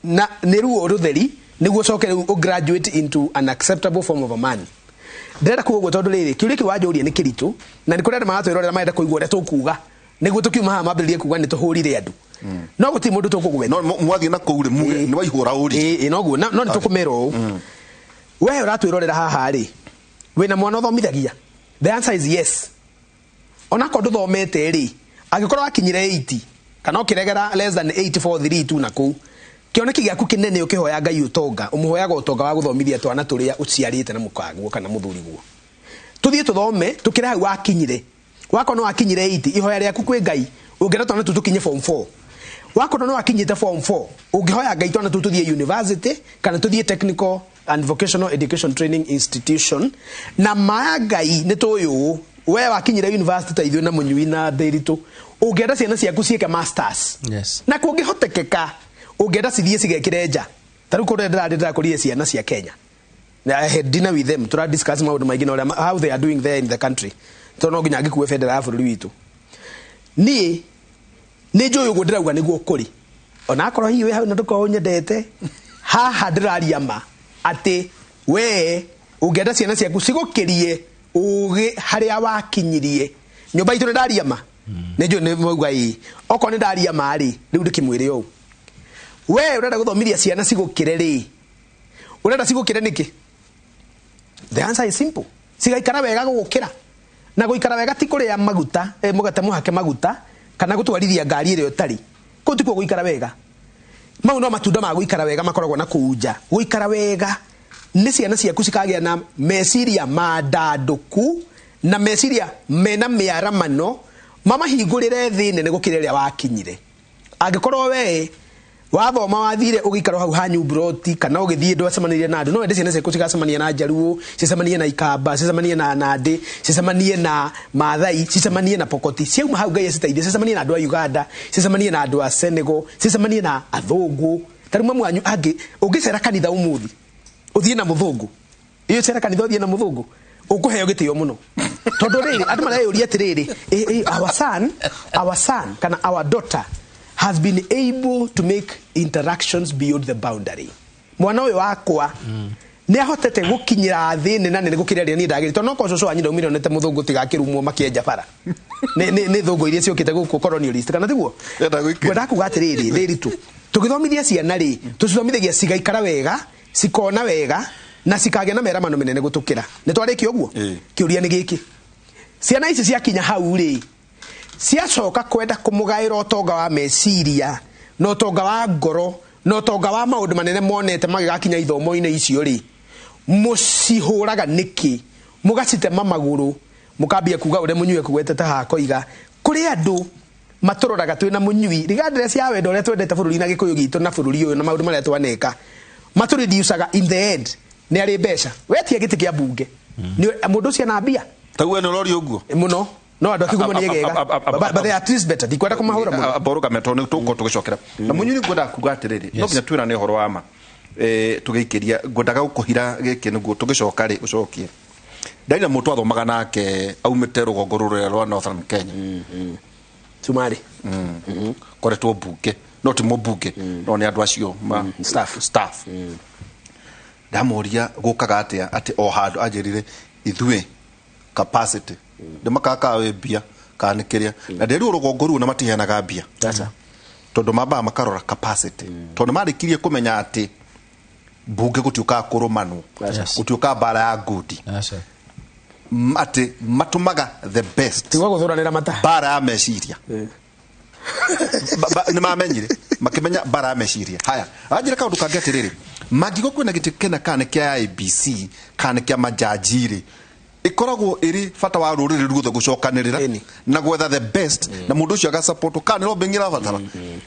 na nĩ ruo rũtheri nĩguo ũcoke rĩu graduate into an acceptable form of a man ndĩrenda kuga ũguo tondũ rĩrĩ kĩũria kĩ wanjũria nĩ kĩritũ na nĩ kũrĩ andũ maratwĩrorera marenda kũigua ũrĩa tũkuga nĩguo tũkiuma haha mambĩrĩrie kuga nĩ tũhũrire andũ no gũtirĩ mũndũ tũkũgwetha no mwathiĩ na kũu rĩ muge nĩ waihũra ũri noguo no nĩ tũkũmera ũũ we ũratwĩrorera haha rĩ wĩna mwana ũthomithagia the answer is yes onakorwo ndũthomete rĩ angĩkorwo wakinyire 80 kana ũkĩregera less than 843 tu na kũu kioneki giaku kinene ukihoya Ngai utonga umuhoyaga utonga wa guthomithia twana turia uciarite na mukaguo kana muthuriguo tuthie tuthome tukira hau wakinyire wako no wakinyire 8 ihoya riaku kwi Ngai ungera twana tutukinye form 4 wako no wakinyite form 4 ungihoya Ngai twana tututhie university kana tuthie technical and vocational education training institution na Ngai ni tuyu we wakinyire university ta ithuĩ na Mũnyui na Ndereti ungenda ciana ciaku ciike masters na kungihotekeka ungenda cithie cigekire nja taru ko ndĩra kũria ciana cia Kenya I had dinner with them to discuss maũndũ maingĩ na how they are doing there in the country no nginya ngĩkue federal ya bũrũri witũ niĩ nĩ njũĩ ũguo ndĩrauga nĩguo kũrĩ ona akorwo hihi wĩ hau na ndũkorwo nyendete haha ndĩraria ma atĩ we ungenda ciana ciaku cigũkĩrie ũgĩ harĩa wakinyirie nyũmba itũ ndaria ma nĩ njũĩ nĩ mauga ĩ okorwo nĩ ndaria ma rĩ rĩu ndĩkĩmwĩre ũũ we urenda guthomithia ciana cigũkĩre rĩ urenda cigũkĩre nĩkĩ the answer is simple cigaikara wega gũgũkĩra na gũikara wega ti kũrĩa maguta mũgate mũhake maguta kana gũtwarithia ngari ĩrĩa ũtarĩ kũu tikuo gũikara wega mau no matunda ma gũikara wega makoragwo na kũu nja gũikara wega nĩ ciana ciaku cikagĩa na meciria mandandũku na meciria mena mĩaramano mamahingũrĩre thĩ nene gũkĩra ĩrĩa wakinyire angĩkorwo we wathoma wathire ũgĩikara hau hanyu broti kana ũgĩthiĩ ndwacemanirie na andũ no wende ciana ciaku cigacemania na Njaruo cicemanie na Ikamba cicemanie na Nandĩ cicemanie na Maathai cicemanie na Pokoti ciauma hau Ngai aciteithie cicemanie na andũ a Uganda cicemanie na andũ a Senegal cicemanie na athũngũ taruma mwanyu angĩ ũngĩcera kanitha ũmũthĩ ũthiĩ na mũthũngũ iyo cera kanitha ũthiĩ na mũthũngũ ũkũheo gĩtĩo mũno tondũ rĩrĩ andũ mareyũria atĩrĩrĩ our son kana our daughter has been able to make interactions beyond the boundary mwana ũyũ wakwa nĩ ahotete gũkinyĩra thĩ nene nene gũkĩra rĩrĩa niĩ ndagĩrĩte tondũ no ko cũcũ wanyu ndaumire onete mũthũngũ tigakĩrumwo makĩenja bara nĩ thũngũ iria ciũkĩte gũkũ colonialist kana tiguo ngwenda kuga atĩrĩrĩ Ndereti tũgĩthomithia ciana rĩ tũcithomithagia cigaikara wega cikona wega na cikagĩa na meramano menene gũtũkĩra nĩ twarĩkia ũguo kĩũria nĩ gĩkĩ ciana ici ciakinya hau rĩ ciacoka kwenda kũmũgaĩra ũtonga wa meciria na ũtonga wa ngoro na ũtonga wa maũndũ manene monete magĩgakinya ithomo-inĩ icio rĩ mũcihũraga nĩkĩ mũgacitema magũrũ mũkambia kuga ũrĩa Mũnyui ekũgwetete haha koiga kũrĩ andũ matũroraga twĩ na Mũnyui regardless ya wendo ũrĩa twendete bũrũri na gĩkũyũ gitũ na bũrũri ũyũ na maũndũ marĩa twaneka matũreducaga in the end nĩ arĩ mbeca wetie gĩtĩ kĩa mbunge mũndũ ũcio na mbia taguo nĩ ũrori ũguo mũno no andũ akigumo nĩ egega but they are at least better dikwenda kũmahũra mũno aboruga meto nĩ tũko tũgĩcokera na Mũnyui nĩ ngwenda kuga atĩrĩrĩ no nginya twĩra nĩ ũhoro wa ma tũgĩikĩria ngwendaga gũkũhira gĩkĩ nĩguo tũgĩcoka rĩ ũcokie ndaina mũtũ athomaga nake aumĩte rũgongo rũrĩa rwa Northern Kenya Sumari koretwo mbunge no ti mũmbunge no nĩ andũ acio staff ndamoria gũkaga atĩa atĩ o handũ anjĩrire ithuĩ capacity ndĩmakaka we mbia kana kĩrĩa na ndĩrĩ rũgongo rũu na matiheanaga mbia tondũ mambaga makarora capacity tondũ marĩkirie kũmenya atĩ mbunge gũtiũkaga kũrũmanwo gũtiũkaga mbara ya ngundi atĩ matũmaga the best tigwa gũthũranĩra mata mbara ya meciria nĩ mamenyire makĩmenya mbara ya meciria haya anjĩra kaũndũ kangĩ atĩrĩrĩ mangĩgo kwĩna gĩtĩ kĩna kana kĩa IBC kana kĩa manjanjirĩ ikoragwo iri bata wa rũrĩrĩ ruothe gũcokanĩrĩra na gwetha the best na mũndũ ũcio agasupport kana no bengira batara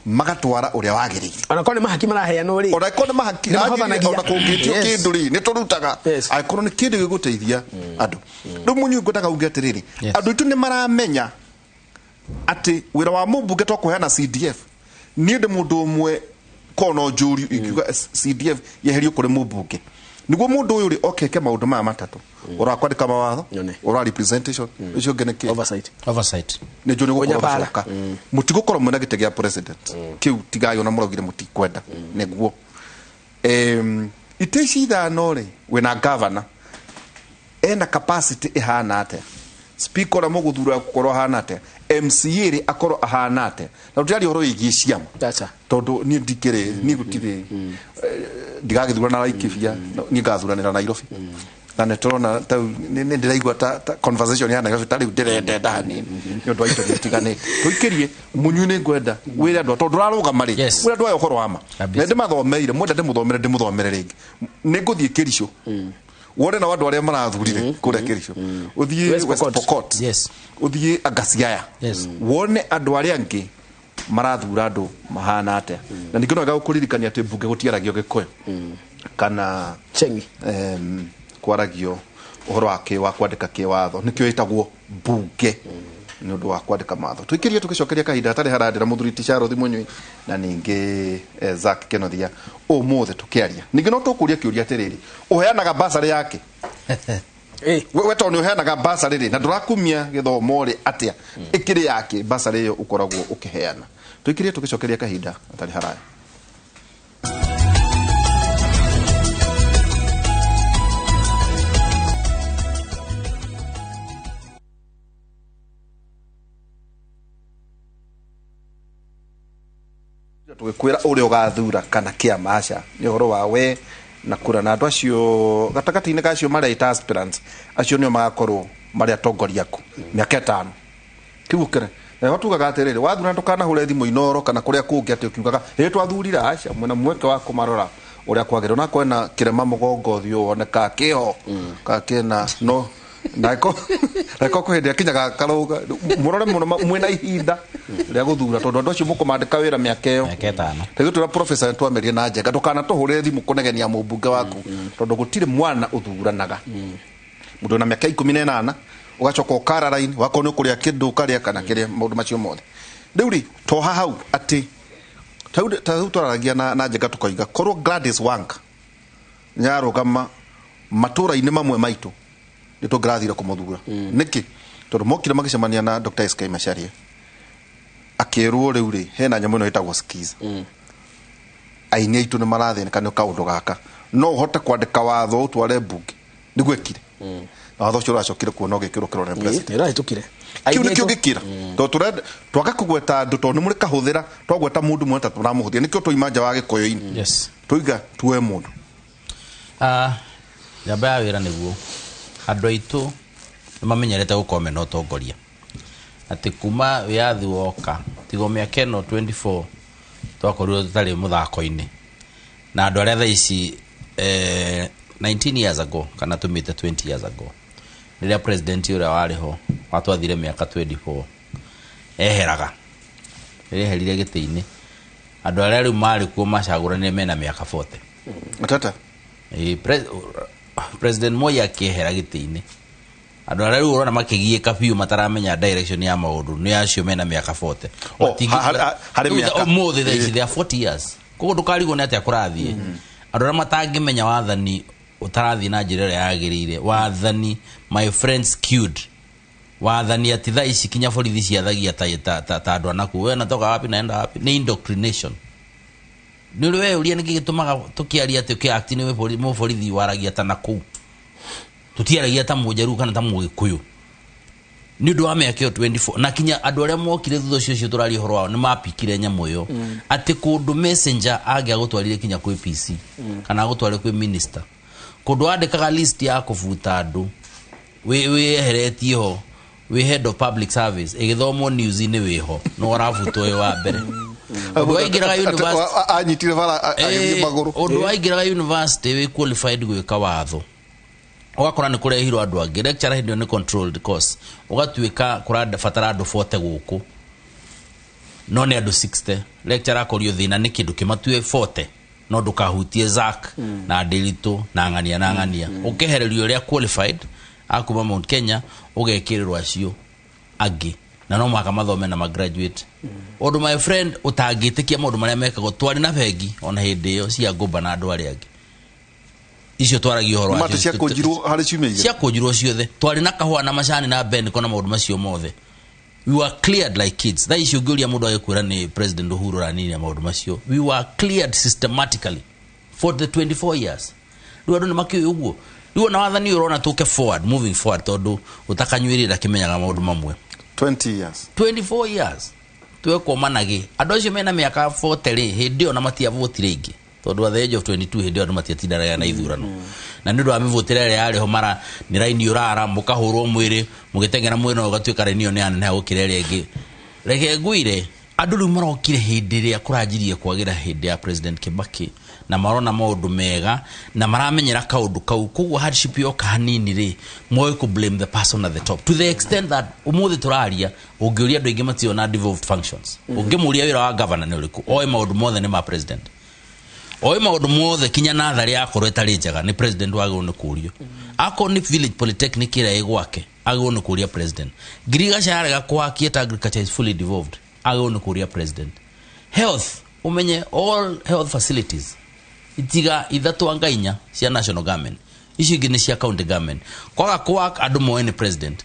magatwara ũrĩa wagĩrĩire ona kone mahaki maraheanwo rĩ ona kone mahaki ona kũngĩtio kĩndũ rĩ nĩ tũrutaga akorwo nĩ kĩndũ gĩgũteithia andũ rĩu Mũnyui ngwendaga uge atĩrĩrĩ andũ aitũ nĩ maramenya atĩ wĩra wa mũmbunge to kũheana CDF nĩ ndĩ mũndũ ũmwe kono njũriũ ikiuga CDF yeherio kũrĩ mũmbunge niguo mũndũ ũyũ rĩ okeke maũndũ maya matatũ ũrakwandĩka mawatho ũra representation ũcio ngene kĩ oversight nĩ njũ nĩ gũkorwo mũtigũkorwo mwĩna gĩtĩ gĩa president kĩu tigayo na mũraugire mũtikwenda nĩguo itĩ ici ithano rĩ wĩna governor ena capacity ihana atĩa speaker na mũgũthura gũkorwo ahana atĩa MCA rĩ akorwo ahana atĩa na tũtiari ũhoro wĩgiĩ ciama tondũ niĩ ndikĩrĩ niĩ gũtirĩ ndigagĩthurana na Laikipia niĩ ngathuranĩra Nairobi na netorona ta ni ndiraigua ta conversation yana gacio tari ndirende ndani ni undu aito tiganite tuikirie munyune ngwenda wira andu tondu raruga mari wira andu ayo khoro ama ne ndimathomeire mwenda ndimuthomere ringi ninguthie kirisho wone na wandu aria marathurire kuria kirisho uthie West Pokot uthie Agasiaya wone andu aria angi marathura andu mahana atia na nikino gagukuririkania ati mbunge gutiaragio gikuyu kana chengi kwaragio uhoro wake wa kwandika kiwatho nikio itagwo mbunge ni undu wa kwandika matho twikirie tugicokeria kahinda tari harandira muthuri Tisharo Thimunyui na ningi Zack Kenothia umuthe tukiaria ningi no tukuria kiuria atiriri uheanaga basari yake we toni uheanaga basari ri na ndurakumia githomo ri atia ikiri yake basari iyo ukoragwo ukiheana twikirie tugicokeria kahinda tari haraya tugikwira uri ugathura kana kia masha ni horo wa we na kura na andu acio gatagati-ini gacio mareta aspirants acio nio magakorwo mari atongoria ku miaka 5 kibukire na hotugaga atiriri wathura ndukana hure thimu inoro kana kuria kungi ati ukiugaga twathurira aca mwena mweke wa kumarora uria kwagire na kwena kirema mugongo thio woneka kiho kakena no nako kuhindia kinyaga karuga murore muno mwena ihinda ria guthura tondu andu acio mukumandika wira miaka iyo teguo tura professor twamerie na njega ndukana tuhure thimu kunegenia mumbunge waku tondu gutire mwana uthuranaga mundu na miaka 18 ugacoka ukara line wako ni kuria kindu karia kana kiria maundu macio mothe riuri to hau ati tau twaragia na njega tukoiga korwo Gladys Wanga nyarugama matura-ini mamwe maitu nito grathira kumuthura niki tondu mokire magicemania na Dr. SK Macharia akirwo riu ri hena nyamu no itagwo skis aini aitu ni marathene kana kaundu gaka no uhote kwandika watho utware mbunge nigwekire watho cio uracokire kuona ugikirwo kirore president era itukire kiu nikio gikira to turenda twaka kugweta andu tondu muri kahuthira twagweta mundu mweta turamuhuthia nikio tuimanja wa gikoyo-ini tuiga tuwe mundu yamba ya wira niguo andu aitu nimamenyerete gukome na utongoria ati kuma wiathi woka tigo miaka ino 24 twakorirwo tutari muthako-ini na andu aria thaa ici 19 years ago kana tumite 20 years ago riria president uria wariho watwathire miaka 24 eheraga riria herire giti-ini andu aria riu mari kuo macaguranire mena miaka 40 matata president Moi akihera giti-ini andu aria riu urona makigiika biu mataramenya direction ya maundu ni acio mena miaka 40 hari miaka mothe they are 40 years kogo ndukarigo ni atia kurathie andu aria matangimenya wathani utarathie na njira iria yagirire wathani my friends skewed wathani ati thaa ici kinya borithi ciathagia ta andu anaku we natoka wapi naenda wapi ni indoctrination ni we uria niki gitumaga tukiaria ati ukiact ni we borithi waragia ta naku tutiaragia ta mujeru kana ta mugikuyu ni ndu wa miaka 24 na kinya andu aria mokire thutha cio turari horo wao ni mapikire nyamu yo ati kundu messenger agia gutwarire kinya kwi PC kana gutware kwi minister kundu andikaga list ya kufuta andu we heretie ho we head of public service igithomo news ni weho no arafuto we wa mbere undu waigiraga university anyitire vala agithie maguru undu waigiraga university we qualified gwika watho ugakora ni kurehirwo andu angi lecturer hindio ni controlled course ugatuika kurada fatara andu 40 guku no ni andu 60 lecturer akorio thina ni kindu kimatue 40 no ndukahutie Zack na Ndereti na ng'ania ukehererio ria qualified akuma Mount Kenya ugekirirwa acio agi na no mwaka mathome na graduate odo my friend utangitikia maundu maria mekago twari na bengi ona hindi iyo cia ngumba na andu aria angi icio twaragio horo acio cia kujirwo hari ciumia cia kujirwo ciothe twari na kahua na macani na ben kona maundu macio mothe we were cleared like kids that issue guria mundu agikwira ni president Uhuru ranini maundu macio we were cleared systematically for the 24 years riu andu ni makio uguo riu na wathani urona tuke moving forward tondu utakanyuirira kimenyaga maundu mamwe 24 years tuwe komanage andu acio mena miaka 40 hindi ona matia vote ringi tondu at the age of 22 hindi andu matiatindanaga na ithurano na nĩ ũndũ wa mĩvũtĩre ĩrĩa yarĩ ho mara nĩ raini ũrara mũkahũrwo mwĩrĩ mũgĩtengera mwĩrĩ na ũgatuĩka raini ĩyo nĩ yanene gũkĩra ĩrĩa ĩngĩ reke ngwĩre andũ rĩu marokire hĩndĩ ĩrĩa kũranjirie kwagĩra hĩndĩ ya President Kibaki na marona maũndũ mega na maramenyera kaũndũ kau koguo hardship yoka hanini rĩ moe ku blame the person at the top to the extent that umuthi turaria ũngĩũria andũ aingĩ mationa devolved functions ũngĩmũria wĩra wa governor nĩ ũrĩkũ oe maũndũ mothe nĩ ma president oe maũndũ mothe kinya natharĩ yakorwo ĩtarĩ njega nĩ president wagĩrĩirwo nĩ kũũrio akorwo nĩ village polytechnic ĩrĩa ĩ gwake agĩrĩirwo nĩ kũũria president ngirigaca yarega kũhakia ta agriculture is fully devolved agĩrĩirwo nĩ kũũria president health umenye all health facilities itiga ithatu anga inya cia national government icio ingĩ nĩ cia county government kwaga kwa andũ moe nĩ president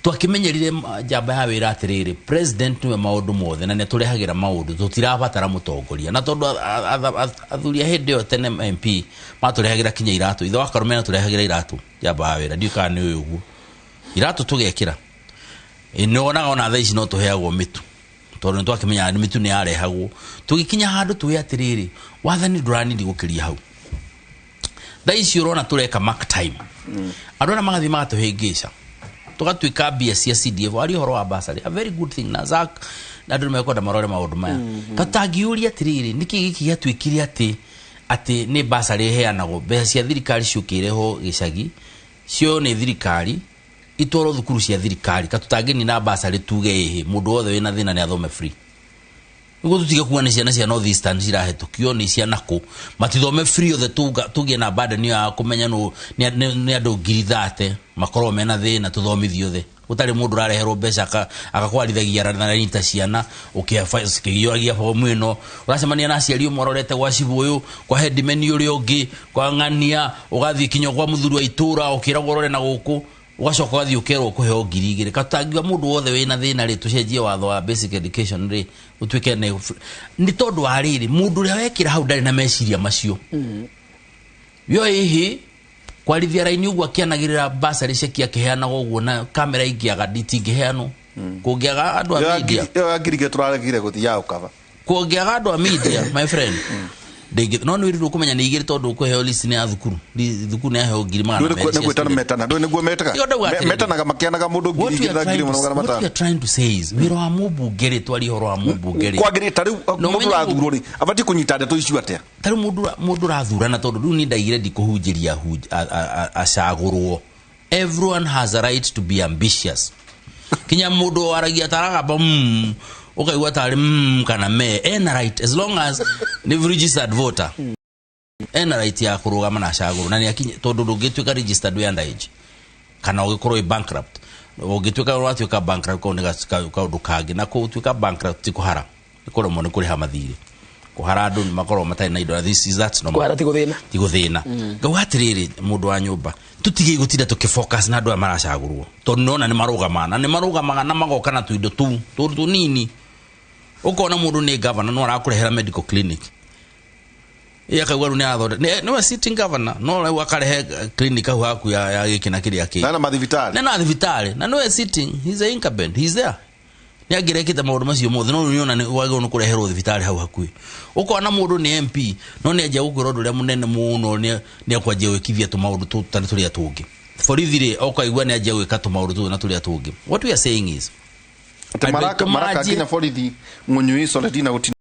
twakimenyerire njamba ya wĩra atĩrĩrĩ president nĩwe maũndũ mothe na nĩtũrehagĩra maũndũ tũtirabatara mũtongoria na tondũ athuri a hĩndĩ ĩyo tene MP matũrehagĩra kinya iratũ ithe wa Karume atũrehagĩra iratũ njamba ya wĩra ndiũkaga nĩ ũguo iratũ tũgekĩra nĩonaga ona thaa ici no tũheagwo mĩtu tondũ nĩtwakĩmenya mĩtu nĩ yarehagwo tũgĩkinya handũ tũĩ atĩrĩrĩ wathani ndũranindi gũkĩria hau thaa ici ũrona tũreka mark time andũ arĩa magathiĩ magatũhĩngĩca tũgatuĩka mbia cia CDF arĩ ũhoro wa basarĩ a very good thing na Zak na andũ mekwenda marore maũndũ maya tũtangiũria atĩrĩrĩ nĩkĩ gĩkĩ gĩatuĩkire atĩ nĩ basarĩ ĩheanagwo mbeca cia thirikari ciũkĩire ho gĩcagi cio nĩ thirikari itwaro thukuru cia thirikari katutangeni na basarĩ tuge ĩhĩ mũndũ wothe wĩna thĩna nĩ athome free nĩguo tũtige kuga nĩ ciana cia North Eastern cirahĩtũkio nĩ cia nako matithome free othe tuge na burden ya kũmenya nĩ andũ 30 makorwo mena thĩna tũthomithio othe gũtarĩ mũndũ ũrareherwo mbeca agakwarithagia na nyita ciana ũkĩgĩoragia bomu ĩno ũracemania na aciari ũmwe arorete gwa cibũ ũyũ kwa headman ũrĩa ũngĩ kwa ng'ania ũgathiĩ kinya kwa mũthuri wa itũra ũkĩragwo ũrore na gũkũ ugacoka gathi ukerwo kuheo 2,000 katangiwa mundu wothe wina thina ri tucenjie watho wa basic education ri utuike ni tondu wa riri mundu ria wekira hau ndari na meciria macio yo hihi kwarithia raini ugu akianagirira basari ceki akiheana uguo na kamera ingiaga ditingiheano kungiaga andu a media yo agirige turaregire guthia ukava kungiaga andu a media my friend ndege no nĩ rĩrũ kumenya nĩ igĩrĩ tondũ kuheo list nĩ ya thukuru nĩ yaheo ngiri magana nĩ gwĩtana metana ndũ nĩguo metanaga makĩanaga mũndũ ngiri igĩrĩ na ngiri magana matano what you are trying to say is wĩra wa mũmbunge rĩ twari horo wa mũmbunge rĩ kwagĩrĩ tarĩ mũndũ rathurwo rĩ abati kũnyita ndeto icio atĩa tarĩ mũndũ rathurana tondũ rĩu nĩ ndaigire ndikũhunjĩria acagũrwo everyone has a right to be ambitious kinya mũndũ aragia taragamba ukaigua tari kana me ena right as long as ni registered voter ena right ya kurugama na caguru na ni akinye tondu ndungituika registered we underage kana ugikorwo bankrupt ugituika uratuika bankrupt ko nega kaundu kangi na ko utuika bankrupt ti kuhara ikoro mo ni kuri hamathiri kuhara andu ni makorwo matai na indo this is that no kuhara ti guthina ngauga atiriri mundu wa nyumba tutige gutinda tukifocus na andu maracagurwo tondu nona ni marugamaga na magoka na tuindo tu nini ukona mundu ni governor no arakurehera medical clinic akaigwa ni athonde ni wa sitting governor no akarehe clinic ahu haku ya gikina kiria ki na mathivitari na no sitting he's a incumbent he's there ni agirekita maundu macio mothe no niona ni wagwo no kureherwo thivitari hau haku ukona mundu ni MP no ni aje gukura ndu ria munene muno ni akwaje wikithia tu maundu tutari turia tungi forithire okaigwa ni aje gwika tu maundu tu na turia tungi what we are saying is maraka kinya borithi munyu iso letina